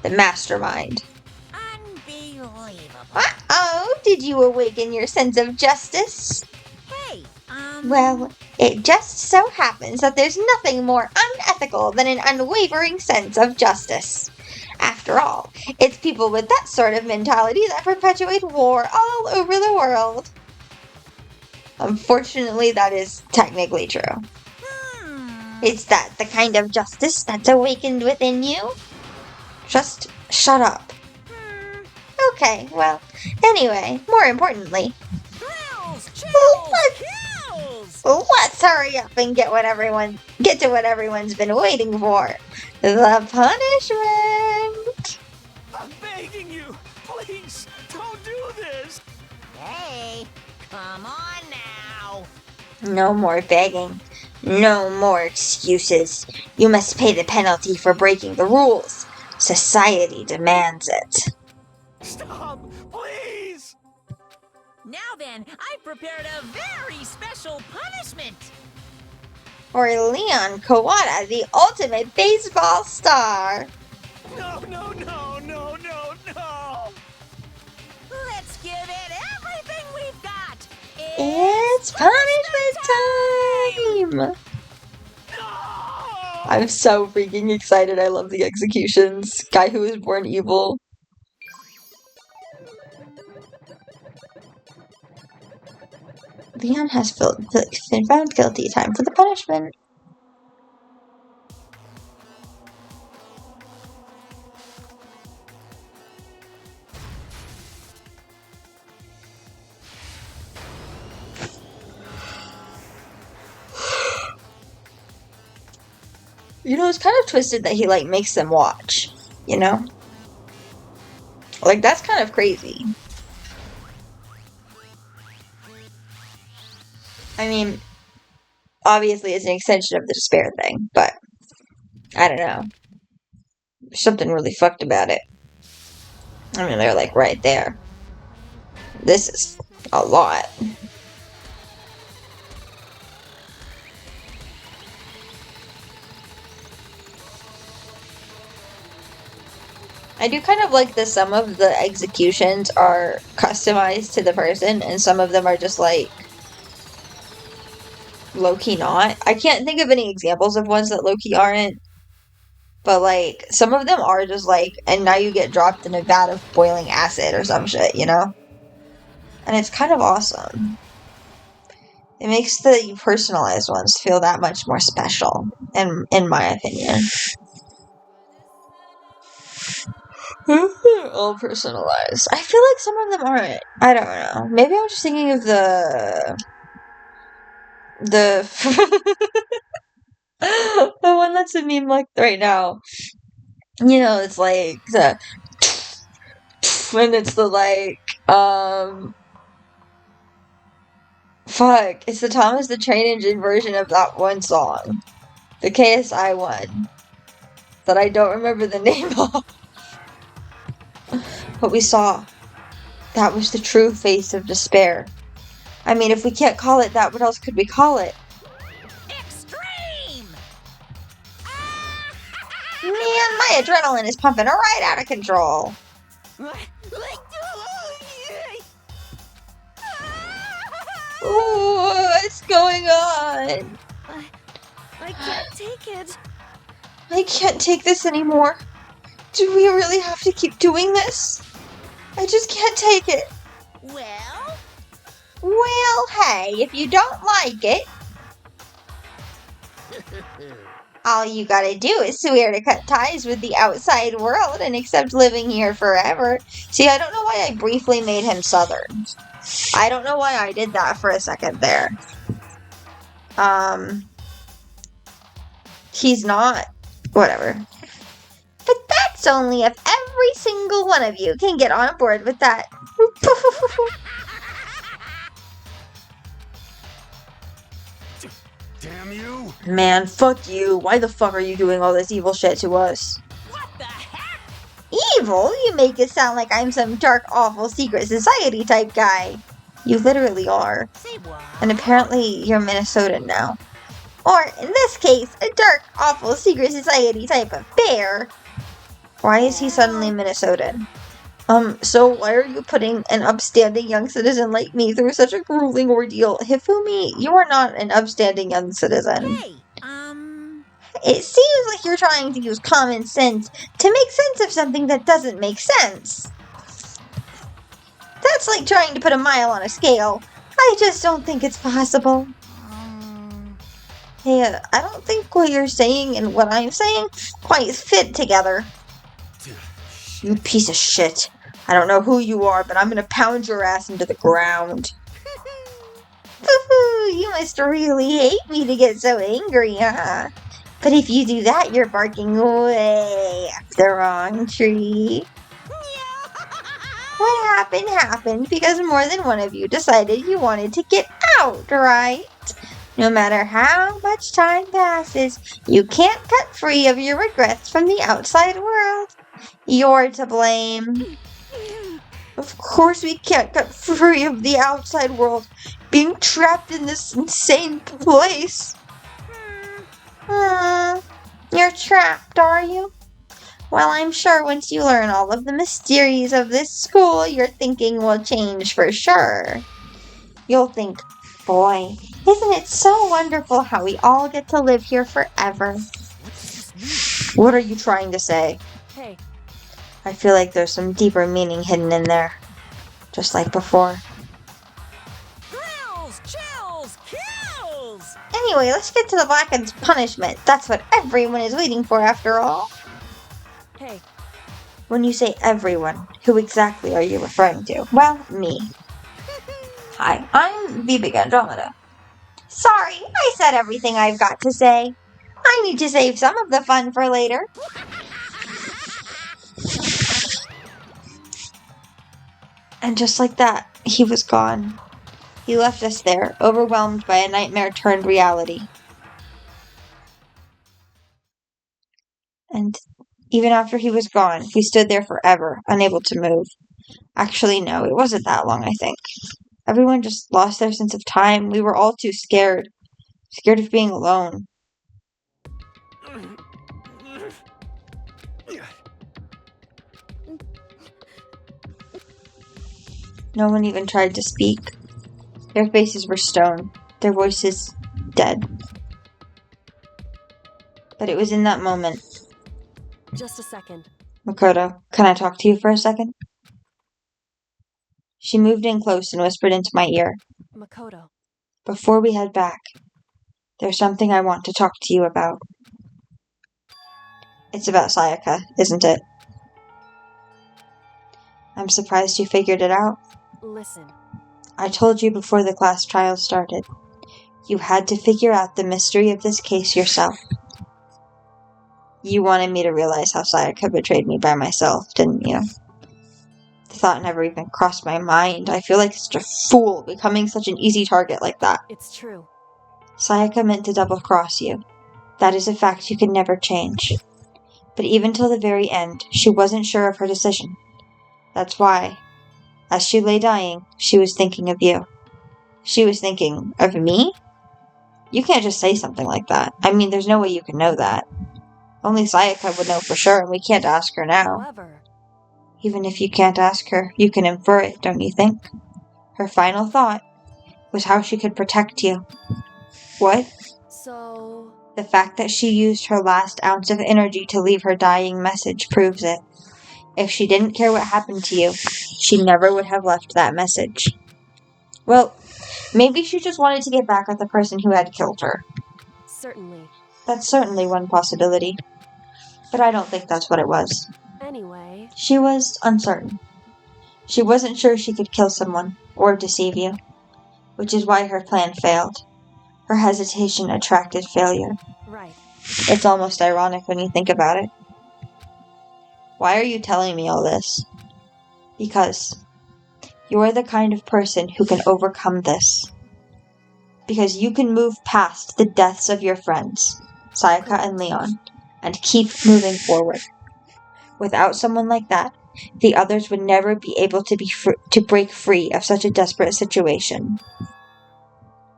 The mastermind. Unbelievable. Uh-oh, did you awaken your sense of justice? Hey, Well, it just so happens that there's nothing more unethical than an unwavering sense of justice. After all, it's people with that sort of mentality that perpetuate war all over the world. Unfortunately, that is technically true. Is that the kind of justice that's awakened within you? Just shut up. Okay, well, anyway, more importantly, let's hurry up and get to what everyone's been waiting for. The punishment! I'm begging you! Please, don't do this! Hey, come on now. No more begging. No more excuses. You must pay the penalty for breaking the rules. Society demands it. Stop! Please! Now then, I've prepared a very special punishment. For Leon Kawada, the ultimate baseball star. No! Let's give it everything we've got. It's punishment time! I'm so freaking excited. I love the executions. Guy who was born evil. Leon has been found guilty. Time for the punishment. You know, it's kind of twisted that he, like, makes them watch, you know? Like, that's kind of crazy. I mean, obviously it's an extension of the despair thing, but I don't know. There's something really fucked about it. I mean, they're, like, right there. This is a lot. I do kind of like that some of the executions are customized to the person, and some of them are just, like, low-key not. I can't think of any examples of ones that low-key aren't, but, like, some of them are just, like, and now you get dropped in a vat of boiling acid or some shit, you know? And it's kind of awesome. It makes the personalized ones feel that much more special, in my opinion. All personalized. I feel like some of them aren't. I don't know. Maybe I'm just thinking of the the one that's a meme like right now. You know, it's like the when it's the like fuck, it's the Thomas the Train Engine version of that one song. The KSI one. That I don't remember the name of. But we saw. That was the true face of despair. I mean, if we can't call it that, what else could we call it? Extreme! Man, my adrenaline is pumping right out of control. What's going on? I can't take it. I can't take this anymore. Do we really have to keep doing this? I just can't take it. Well? Well, hey, if you don't like it, all you gotta do is swear to cut ties with the outside world and accept living here forever. See, I don't know why I briefly made him Southern. I don't know why I did that for a second there. He's not. Whatever. But that's only if every single one of you can get on board with that. Damn you! Man, fuck you. Why the fuck are you doing all this evil shit to us? What the heck? Evil? You make it sound like I'm some dark, awful, secret society type guy. You literally are. Say what? And apparently you're Minnesotan now. Or, in this case, a dark, awful, secret society type of bear. Why is he suddenly Minnesotan? So why are you putting an upstanding young citizen like me through such a grueling ordeal? Hifumi, you are not an upstanding young citizen. Hey, It seems like you're trying to use common sense to make sense of something that doesn't make sense. That's like trying to put a mile on a scale. I just don't think it's possible. Hey, I don't think what you're saying and what I'm saying quite fit together. You piece of shit. I don't know who you are, but I'm gonna pound your ass into the ground. You must really hate me to get so angry, huh? But if you do that, you're barking way up the wrong tree. What happened because more than one of you decided you wanted to get out, right? No matter how much time passes, you can't cut free of your regrets from the outside world. You're to blame. Of course we can't cut free of the outside world, being trapped in this insane place. You're trapped, are you? Well, I'm sure once you learn all of the mysteries of this school, your thinking will change for sure. You'll think, boy, isn't it so wonderful how we all get to live here forever? What are you trying to say? Hey. I feel like there's some deeper meaning hidden in there. Just like before. Grills, chill! Anyway, let's get to the Blacken's punishment. That's what everyone is waiting for, after all. Hey. When you say everyone, who exactly are you referring to? Well, me. Hi, I'm the bigandromeda. Sorry, I said everything I've got to say. I need to save some of the fun for later. And just like that, he was gone. He left us there, overwhelmed by a nightmare turned reality. And even after he was gone, we stood there forever, unable to move. Actually, no, it wasn't that long, I think. Everyone just lost their sense of time. We were all too scared. Scared of being alone. No one even tried to speak. Their faces were stone, their voices dead. But it was in that moment. Just a second. Makoto, can I talk to you for a second? She moved in close and whispered into my ear. Makoto. Before we head back, there's something I want to talk to you about. It's about Sayaka, isn't it? I'm surprised you figured it out. Listen. I told you before the class trial started. You had to figure out the mystery of this case yourself. You wanted me to realize how Sayaka betrayed me by myself, didn't you? The thought never even crossed my mind. I feel like such a fool, becoming such an easy target like that. It's true. Sayaka meant to double-cross you. That is a fact you can never change. But even till the very end, she wasn't sure of her decision. That's why, as she lay dying, she was thinking of you. She was thinking of me? You can't just say something like that. I mean, there's no way you can know that. Only Sayaka would know for sure, and we can't ask her now. However, even if you can't ask her, you can infer it, don't you think? Her final thought was how she could protect you. What? So... The fact that she used her last ounce of energy to leave her dying message proves it. If she didn't care what happened to you, she never would have left that message. Well, maybe she just wanted to get back at the person who had killed her. Certainly. That's certainly one possibility. But I don't think that's what it was. Anyway... She was uncertain. She wasn't sure she could kill someone, or deceive you. Which is why her plan failed. Her hesitation attracted failure. Right. It's almost ironic when you think about it. Why are you telling me all this? Because you're the kind of person who can overcome this. Because you can move past the deaths of your friends, Sayaka and Leon, and keep moving forward. Without someone like that, the others would never be able to break free of such a desperate situation.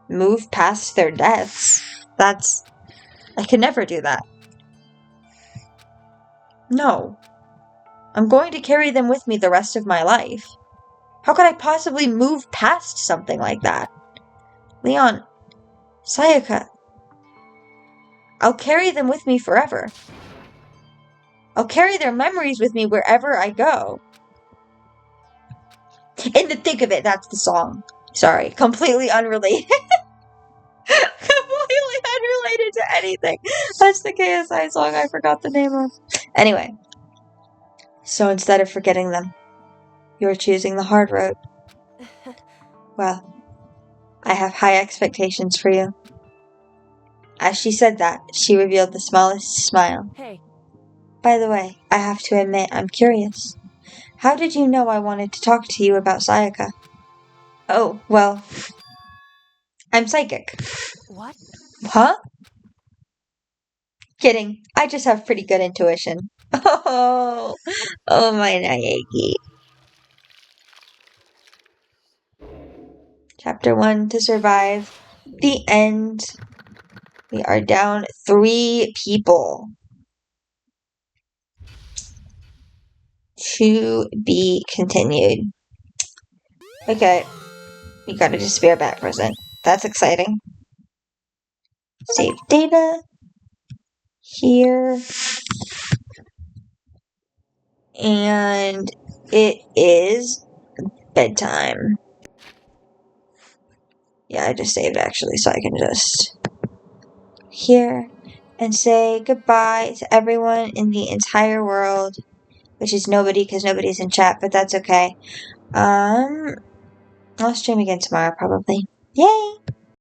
Move past their deaths? I could never do that. No. I'm going to carry them with me the rest of my life. How could I possibly move past something like that? Leon, Sayaka, I'll carry them with me forever. I'll carry their memories with me wherever I go. In the thick of it, that's the song. Sorry, completely unrelated. Completely unrelated to anything. That's the KSI song I forgot the name of. Anyway, so instead of forgetting them, you're choosing the hard road. Well, I have high expectations for you. As she said that, she revealed the smallest smile. Hey. By the way, I have to admit, I'm curious. How did you know I wanted to talk to you about Sayaka? Oh, well, I'm psychic. What? Huh? Kidding. I just have pretty good intuition. Oh my Naegi. Chapter 1, to survive. The end. We are down 3 people. To be continued. Okay. We got a despair bat present. That's exciting. Save data. Here. And it is bedtime. Yeah, I just saved actually, so I can just here and say goodbye to everyone in the entire world, which is nobody because nobody's in chat, but that's okay. I'll stream again tomorrow probably. Yay!